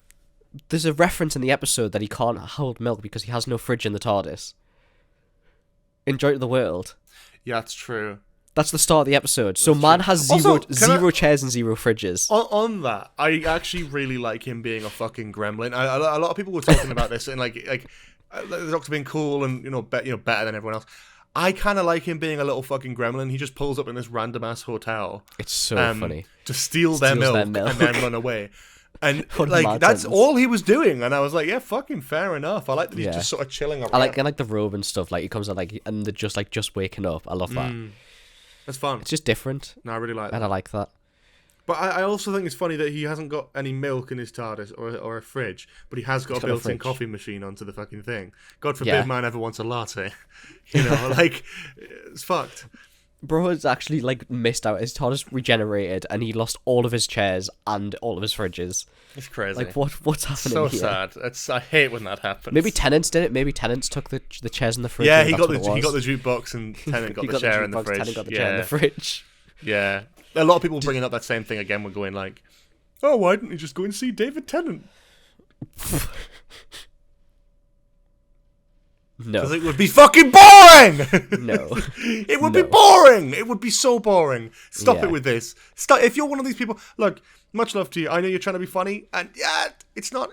there's a reference in the episode that he can't hold milk because he has no fridge in the TARDIS. In Joy to the World. Yeah, that's true. That's the start of the episode. So man has zero chairs and zero fridges. On that, I actually really like him being a fucking gremlin. A lot of people were talking about this and like the Doctor being cool and better than everyone else. I kind of like him being a little fucking gremlin. He just pulls up in this random ass hotel. It's so funny. To steal their milk and then run away. And like that's all he was doing, and I was like, yeah, fucking fair enough. I like that he's just sort of chilling around. I like the robe and stuff. Like he comes out and they're just waking up. I love that. That's fun. It's just different. No, I really like that. And I like that. But I also think it's funny that he hasn't got any milk in his TARDIS or a fridge, but he has got a built-in coffee machine onto the fucking thing. God forbid man ever wants a latte. Like, it's fucked. Bro has actually, like, missed out. His TARDIS regenerated, and he lost all of his chairs and all of his fridges. It's crazy. Like, what's happening so here? So sad. I hate when that happens. Maybe Tennant's did it. Maybe Tennant's took the chairs in the fridge. Yeah, he got the jukebox, and Tennant got the chair in the fridge. Tennant got the chair in the fridge. Yeah. A lot of people bringing up that same thing again. We're going like, oh, why didn't you just go and see David Tennant? No. Because it would be fucking boring! No. It would be boring! It would be so boring. Stop it with this. Stop. If you're one of these people, look, much love to you. I know you're trying to be funny, and it's not...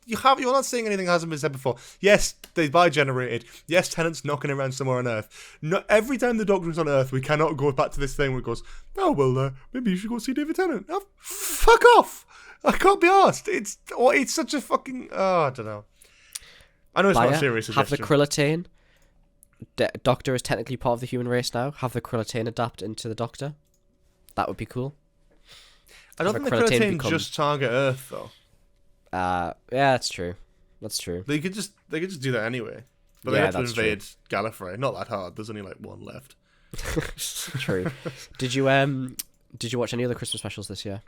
You're not saying anything that hasn't been said before. Yes, they bi-generated. Yes, Tennant's knocking around somewhere on Earth. No, every time the Doctor's on Earth, we cannot go back to this thing where it goes, oh, well, maybe you should go see David Tennant. Oh, fuck off! I can't be arsed. It's such a fucking... I don't know. I know it's not a serious suggestion. Have the Krillitane. Doctor is technically part of the human race now. Have the Krillitane adapt into the Doctor. That would be cool. I don't think the Krillitane just target Earth, though. Yeah, that's true. That's true. They could just do that anyway. But they have to invade Gallifrey. Not that hard. There's only like one left. True. Did you watch any other Christmas specials this year?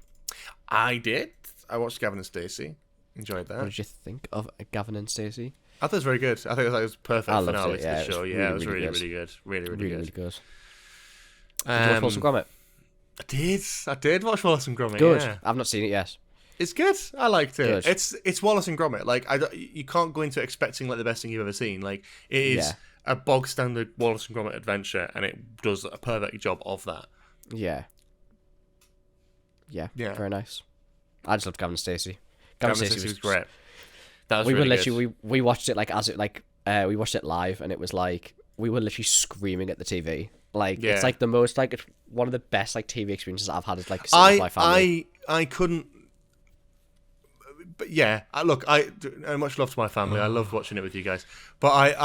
I did. I watched Gavin and Stacey. Enjoyed that. What did you think of Gavin and Stacey? I thought it was very good. I think it was perfect finale to the show. Yeah, it was really, really good. Really good. Did you watch Wallace and Gromit? I did watch Wallace and Gromit. Good. Yeah. I've not seen it yet. It's good. I liked it. Good. It's Wallace and Gromit. Like you can't go into it expecting like the best thing you've ever seen. Like it is a bog standard Wallace and Gromit adventure, and it does a perfect job of that. Yeah. Very nice. I just loved Gavin and Stacey. Gavin and Stacey was great. That was really good. We watched it we watched it live, and it was like we were literally screaming at the TV. Like it's like the most like it's one of the best like TV experiences I've had. Is like sitting with my family. I couldn't. But yeah, look, much love to my family. I loved watching it with you guys. But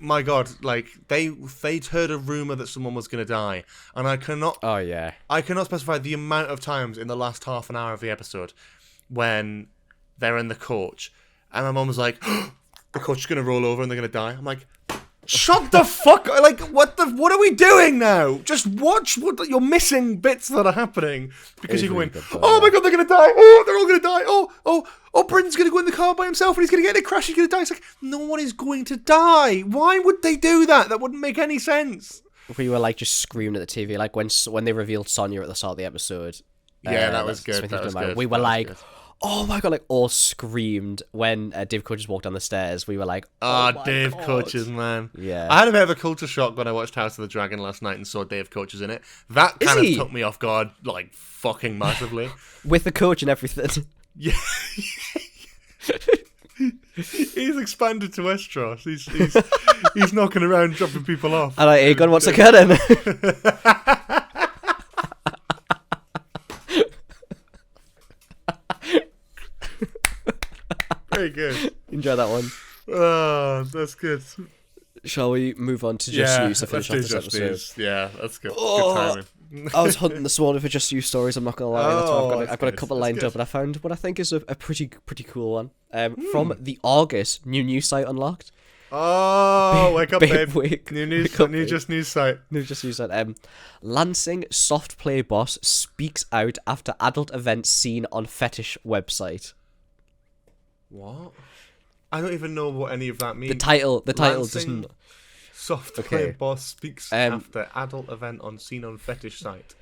my God, like they'd heard a rumor that someone was going to die, and I cannot. Oh yeah. I cannot specify the amount of times in the last half an hour of the episode when they're in the coach, and my mum was like, "The coach is going to roll over and they're going to die." I'm like, shut the fuck! Like, what are we doing now? Just watch what you're missing bits that are happening because you're going, oh my God, they're gonna die! Oh, they're all gonna die! Oh, Britton's gonna go in the car by himself and he's gonna get in a crash. He's gonna die. It's like no one is going to die. Why would they do that? That wouldn't make any sense. We were like just screaming at the TV, like when they revealed Sonya at the start of the episode. Yeah, that was good. We were like, oh my God, like all screamed when Dave Coaches walked down the stairs. We were like, oh my Dave God. Coaches, man. Yeah. I had a bit of a culture shock when I watched House of the Dragon last night and saw Dave Coaches in it. That kind of took me off guard, like fucking massively. With the coach and everything. Yeah. He's expanded to Westeros. He's knocking around, dropping people off. I like Aegon once again. Very good. Enjoy that one. Oh, that's good. Shall we move on to Just Use to finish off this episode? Yeah, that's good. Good timing. I was hunting this morning for Just Use stories, I'm not going to lie. That's why I've got a couple lined up, and I found what I think is a pretty cool one. From the Argus, new news site unlocked. Oh, wake up, babe. New news site. New Just News site. Lansing soft play boss speaks out after adult event seen on fetish website. What? I don't even know what any of that means. The title doesn't. Soft play boss speaks after adult event seen on fetish site.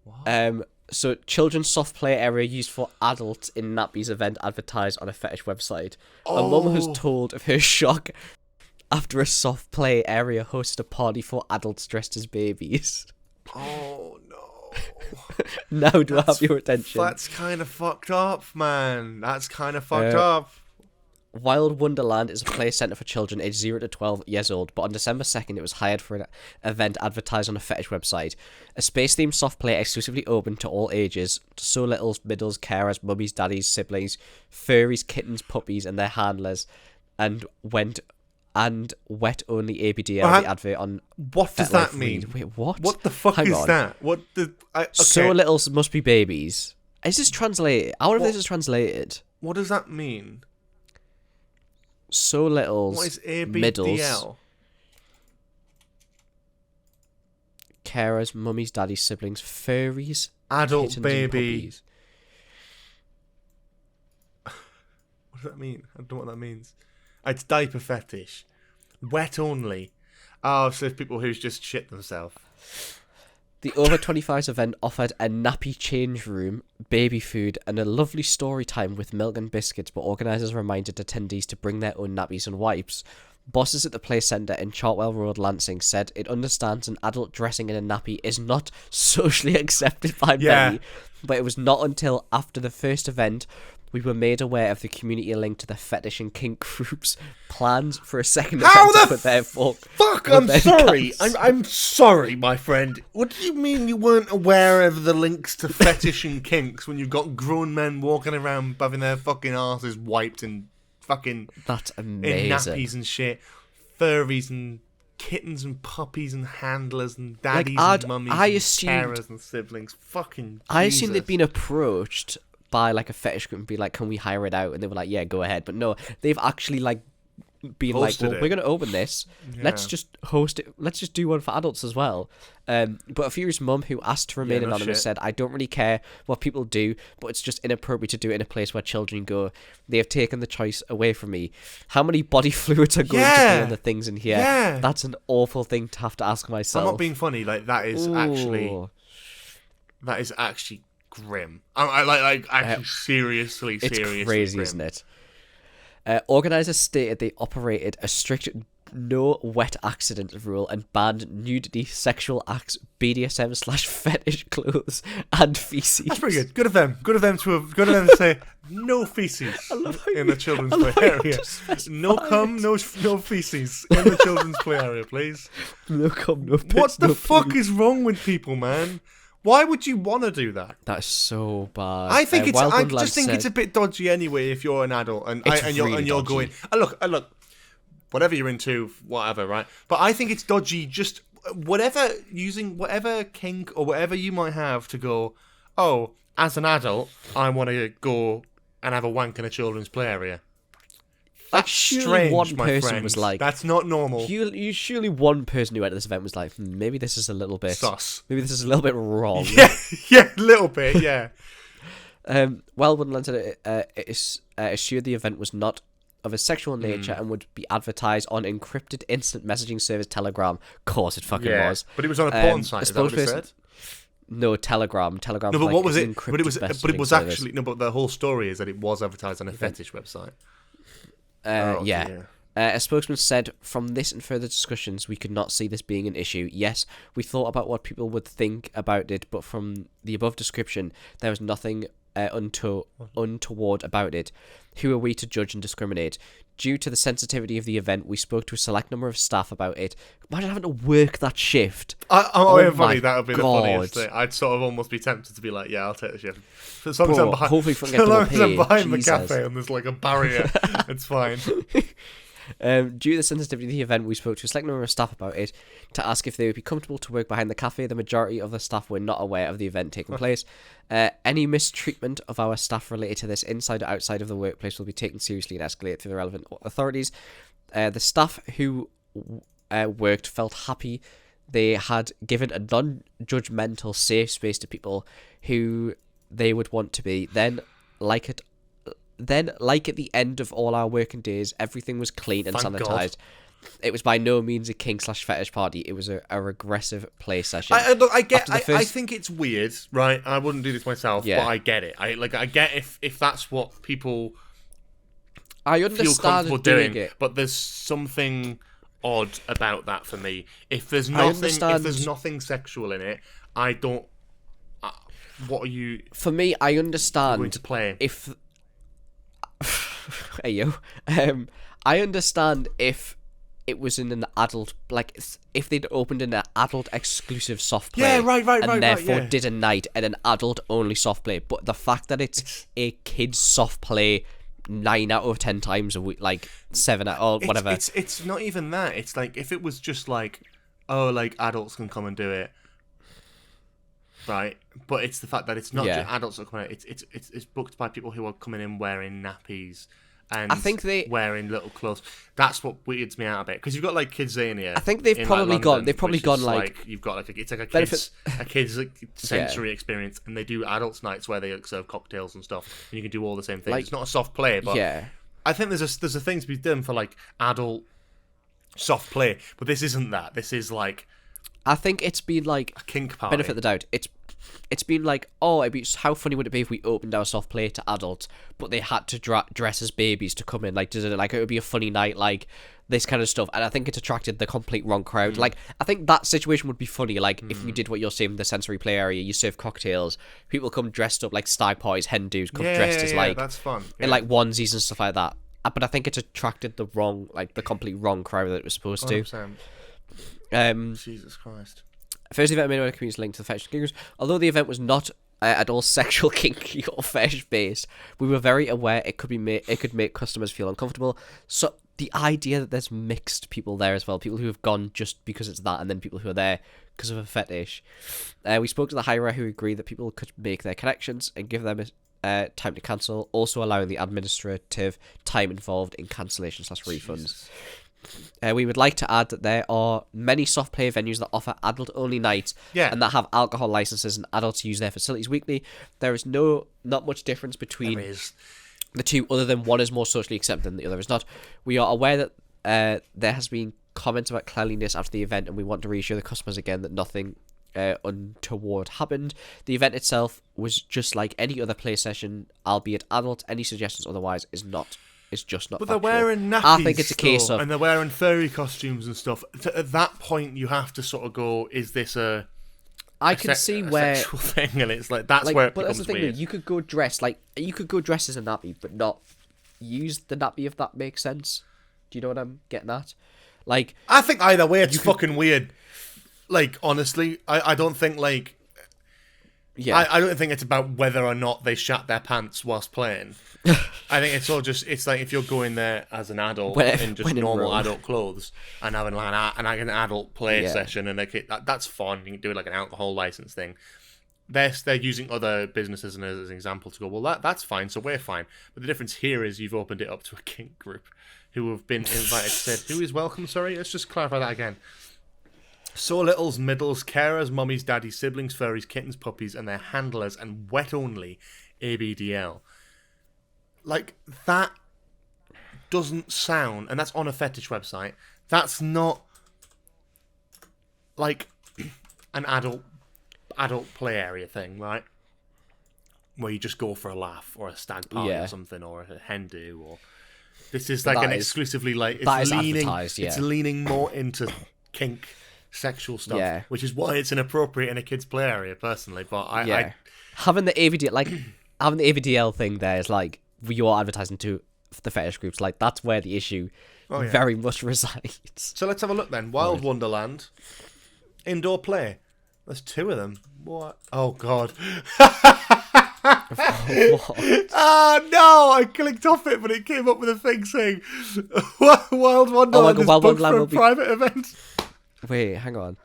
What? So, children's soft play area used for adults in nappies event advertised on a fetish website. A mum has told of her shock after a soft play area hosted a party for adults dressed as babies. Oh, no. Now do I have your attention? That's kind of fucked up, man. That's kind of fucked up. Wild Wonderland is a play centre for children aged 0 to 12 years old, but on December 2nd it was hired for an event advertised on a fetish website. A space-themed soft play exclusively open to all ages. So littles, middles, carers, mummies, daddies, siblings, furries, kittens, puppies and their handlers, and wet only ABD the advert on. What does that mean? Wait, what? What the fuck is that? Okay. So littles must be babies. Is this translated? I wonder if this is translated. What does that mean? So littles. What is ABDL? Middles, carers, mummies, daddies, siblings, furries, adult kittens, baby. What does that mean? I don't know what that means. It's diaper fetish. Wet only. Oh, so it's people who just shit themselves. The over 25s event offered a nappy change room, baby food, and a lovely story time with milk and biscuits, but organisers reminded attendees to bring their own nappies and wipes. Bosses at the play centre in Chartwell Road, Lancing, said it understands an adult dressing in a nappy is not socially accepted by many, but it was not until after the first event we were made aware of the community link to the fetish and kink groups' plans for a second event. I'm sorry. I'm sorry, my friend. What do you mean you weren't aware of the links to fetish and kinks when you've got grown men walking around having their fucking asses wiped and fucking... That's amazing. In nappies and shit. Furries and kittens and puppies and handlers and daddies and mummies and carers and siblings. Fucking Jesus. I assumed they'd been approached by like a fetish group and be like, can we hire it out? And they were like, yeah, go ahead. But no, they've actually like been like, well, we're going to open this. Let's just host it. Let's just do one for adults as well. But a furious mum who asked to remain anonymous said, I don't really care what people do, but it's just inappropriate to do it in a place where children go. They have taken the choice away from me. How many body fluids are going to be on the things in here? Yeah. That's an awful thing to have to ask myself. I'm not being funny. Like, that is actually grim. Actually seriously it's crazy, grim. Isn't it? Organisers stated they operated a strict no wet accident rule and banned nudity, sexual acts, BDSM/fetish clothes, and feces. That's pretty good. Good of them. Good of them to say no feces in the children's play area. No cum, no feces in the children's play area, please. No cum, no piss. What the fuck is wrong with people, man? Why would you want to do that? That's so bad. I think it's a bit dodgy anyway if you're an adult and you're going. Look, whatever you're into, whatever, right? But I think it's dodgy. Just using whatever kink or whatever you might have to go. Oh, as an adult, I want to go and have a wank in a children's play area. That's strange, one my person friend. was like, that's not normal. Surely one person who went to this event was like, maybe this is a little bit sus. Maybe this is a little bit wrong. Yeah, a little bit, yeah. Wonderland said it assured the event was not of a sexual nature and would be advertised on encrypted instant messaging service Telegram. Of course, it fucking was. But it was on a porn site. Is that what it said? No, Telegram. No, but like what was it? But it was actually no. But the whole story is that it was advertised on a fetish website. A spokesman said, from this and further discussions, we could not see this being an issue. Yes, we thought about what people would think about it, but from the above description, there was nothing untoward about it. Who are we to judge and discriminate? Due to the sensitivity of the event, we spoke to a select number of staff about it. Imagine having to work that shift. Funny, that would be the funniest thing. I'd sort of almost be tempted to be like, yeah, I'll take the shift. As long as I'm behind the cafe and there's like a barrier, it's fine. Due to the sensitivity of the event, we spoke to a select number of staff about it to ask if they would be comfortable to work behind the cafe. The majority of the staff were not aware of the event taking place. Any mistreatment of our staff related to this inside or outside of the workplace will be taken seriously and escalated through the relevant authorities. The staff who worked felt happy they had given a non-judgmental safe space to people who they would want to be. Then, like at the end of all our working days, everything was clean and sanitized. it was by no means a kink/fetish party. It was a regressive play session. I think it's weird, right? I wouldn't do this myself, but I get it. I get if that's what people feel comfortable doing it. But there's something odd about that for me. If there's nothing sexual in it, I don't. What are you? For me, I understand going to play if. Hey yo, I understand if it was in an adult, like if they'd opened in an adult exclusive soft play, and therefore did a night and an adult only soft play. But the fact that it's a kids soft play 9 out of 10 times a week, like 7 or whatever. It's not even that. It's like if it was just like, oh, like adults can come and do it, right? But it's the fact that it's not just adults that come in. It's booked by people who are coming in wearing nappies. And I think wearing little clothes. That's what weirds me out a bit, because you've got like Kids Zania. I think they've probably gone. They've probably gone like you've got like it's like a kids like, sensory experience, and they do adults nights where they like, serve cocktails and stuff, and you can do all the same things. Like, it's not a soft play, but I think there's a thing to be done for like adult soft play, but this isn't that. This is like I think it's been like a kink party. Benefit of the doubt. It's been like, oh, how funny would it be if we opened our soft play to adults, but they had to dress as babies to come in? Like, it would be a funny night, like this kind of stuff. And I think it's attracted the complete wrong crowd. Like, I think that situation would be funny. Like, if you did what you're saying with the sensory play area, you serve cocktails, people come dressed up like stag parties, hen dos come dressed as like that's fun. In like onesies and stuff like that. But I think it's attracted the wrong, like the complete wrong crowd that it was supposed to. 100%. Jesus Christ. First event made on a community linked to the fetish kinkers. Although the event was not at all sexual, kinky, or fetish based, we were very aware it could make customers feel uncomfortable. So the idea that there's mixed people there as well, people who have gone just because it's that, and then people who are there because of a fetish. We spoke to the hirer, who agreed that people could make their connections and give them time to cancel, also allowing the administrative time involved in cancellation/refunds. We would like to add that there are many soft play venues that offer adult-only nights and that have alcohol licenses, and adults use their facilities weekly. There is not much difference between the two, other than one is more socially accepted than the other is not. We are aware that there has been comments about cleanliness after the event, and we want to reassure the customers again that nothing untoward happened. The event itself was just like any other play session, albeit adult. Any suggestions otherwise is not. It's just not. But factual. They're wearing nappies. I think it's a case of, and they're wearing furry costumes and stuff. At that point, you have to sort of go, "Is this a?" I can see where sexual thing, and it's like that's where it becomes but that's the thing. weird. You could go dress as a nappy, but not use the nappy, if that makes sense. Do you know what I'm getting at? Like, I think either way, it's fucking weird. Like, honestly, I don't think like. Yeah. I don't think it's about whether or not they shat their pants whilst playing. I think it's all just, it's like if you're going there as an adult in just normal adult clothes and having like an adult play session, and that's fun. You can do it like an alcohol license thing. They're using other businesses as an example to go, well, that's fine, so we're fine. But the difference here is you've opened it up to a kink group who have been invited. Said, who is welcome? Sorry, let's just clarify that again. So littles, middles, carers, mummies, daddies, siblings, furries, kittens, puppies, and their handlers, and wet only ABDL. Like, that doesn't sound, and that's on a fetish website, that's not like an adult play area thing, right? Where you just go for a laugh, or a stag party or something, or a hen do, or this is like exclusively like it's leaning more into kink sexual stuff, which is why it's inappropriate in a kids play area personally. But I having the AVDL thing there is like you're advertising to the fetish groups, like that's where the issue very much resides. So let's have a look then. Wild Wonderland indoor play. There's 2 of them. What? Oh god. Oh no! I clicked off it, but it came up with a thing saying Wild Wonderland is booked for a private event. Wait, hang on.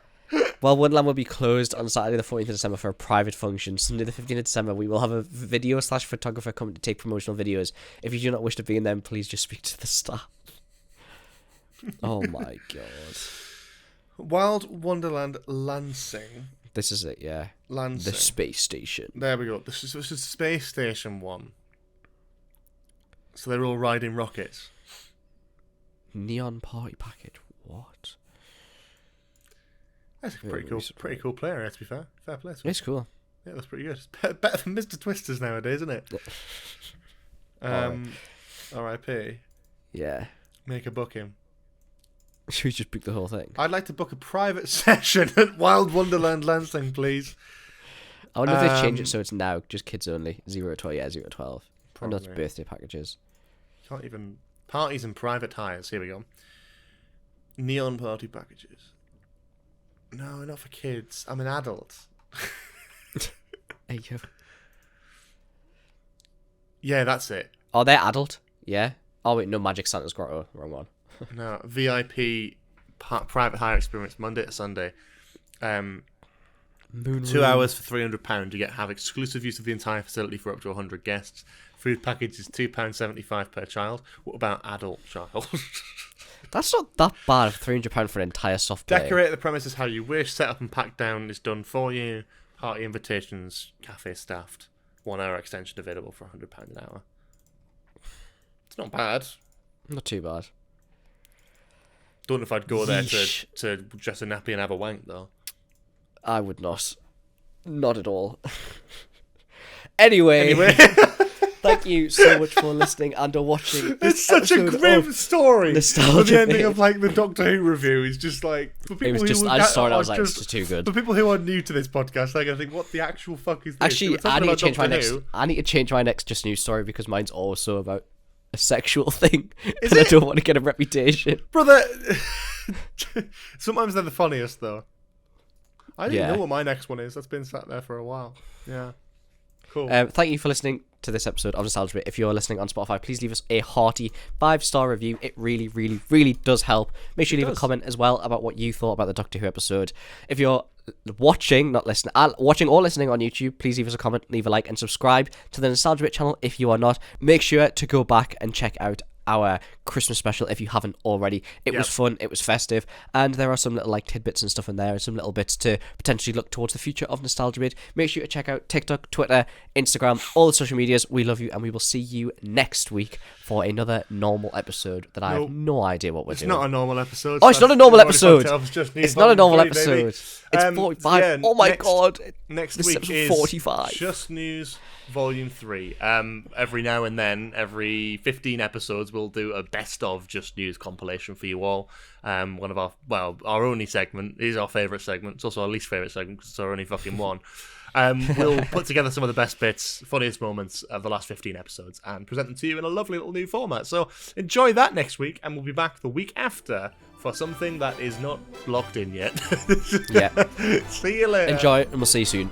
Well, Wonderland will be closed on Saturday the 14th of December for a private function. Sunday the 15th of December, we will have a video/photographer come to take promotional videos. If you do not wish to be in them, please just speak to the staff. Oh my god. Wild Wonderland Lansing. This is it, yeah. Lansing. The space station. There we go. This is Space Station 1. So they're all riding rockets. Neon party package. What? That's a pretty cool player, to be fair. Fair play. It's cool. Yeah, that's pretty good. It's better than Mr. Twisters nowadays, isn't it? R.I.P. Yeah. Make a booking. Should we just book the whole thing? I'd like to book a private session at Wild Wonderland Lansing, please. I wonder if they change it so it's now just kids only. 0 to 12, yeah, 0 to 12. And not Probably. birthday packages. Can't even... Parties and private hires. Here we go. Neon party packages. No, not for kids. I'm an adult. There you go. Yeah, that's it. Oh, they're adult? Yeah. Oh, wait, no, Magic Santa's Grotto. Wrong one. No, VIP private hire experience, Monday to Sunday. 2 hours for £300 to have exclusive use of the entire facility for up to 100 guests. Food package is £2.75 per child. What about adult child? That's not that bad. £300 for an entire soft play. Decorate the premises how you wish. Set up and pack down is done for you. Party invitations, cafe staffed. 1 hour extension available for £100 an hour. It's not bad. Not too bad. Don't know if I'd go there to dress a nappy and have a wank though. I would not. Not at all. Anyway. Thank you so much for listening and or watching. It's such a grim story. Nostalgia. The ending of like the Doctor Who review is just like for people it was just. who I just saw it. I was like, just, it's just too good. For people who are new to this podcast, they're gonna think, "What the actual fuck is this?" Actually, I need to change my next. I need to change my next just news story because mine's also about a sexual thing, and I don't want to get a reputation, brother. Sometimes they're the funniest though. I didn't know what my next one is. That's been sat there for a while. Yeah. Cool. Thank you for listening to this episode of Nostalgia Bit. If you're listening on Spotify, please leave us a hearty 5-star review. It really, really, really does help. Make sure you leave a comment as well about what you thought about the Doctor Who episode. If you're watching, not listening, watching or listening on YouTube, please leave us a comment, leave a like, and subscribe to the Nostalgia Bit channel if you are not. Make sure to go back and check out our Christmas special if you haven't already. It was fun, it was festive, and there are some little like tidbits and stuff in there, and some little bits to potentially look towards the future of Nostalgia Bit. Make sure to check out TikTok, Twitter, Instagram, all the social medias. We love you, and we will see you next week for another normal episode that I have no idea what we're doing. It's not a normal episode. Oh, it's not a normal episode. It's not a normal episode. Baby. It's 45. Yeah, oh my god. Next week is 45. Just News Volume 3. Every now and then, every 15 episodes, we'll do a best of Just News compilation for you all. One of our only segment. It is our favourite segment. It's also our least favourite segment because it's our only fucking one. We'll put together some of the best bits, funniest moments of the last 15 episodes and present them to you in a lovely little new format. So enjoy that next week, and we'll be back the week after for something that is not locked in yet. Yeah. See you later. Enjoy, and we'll see you soon.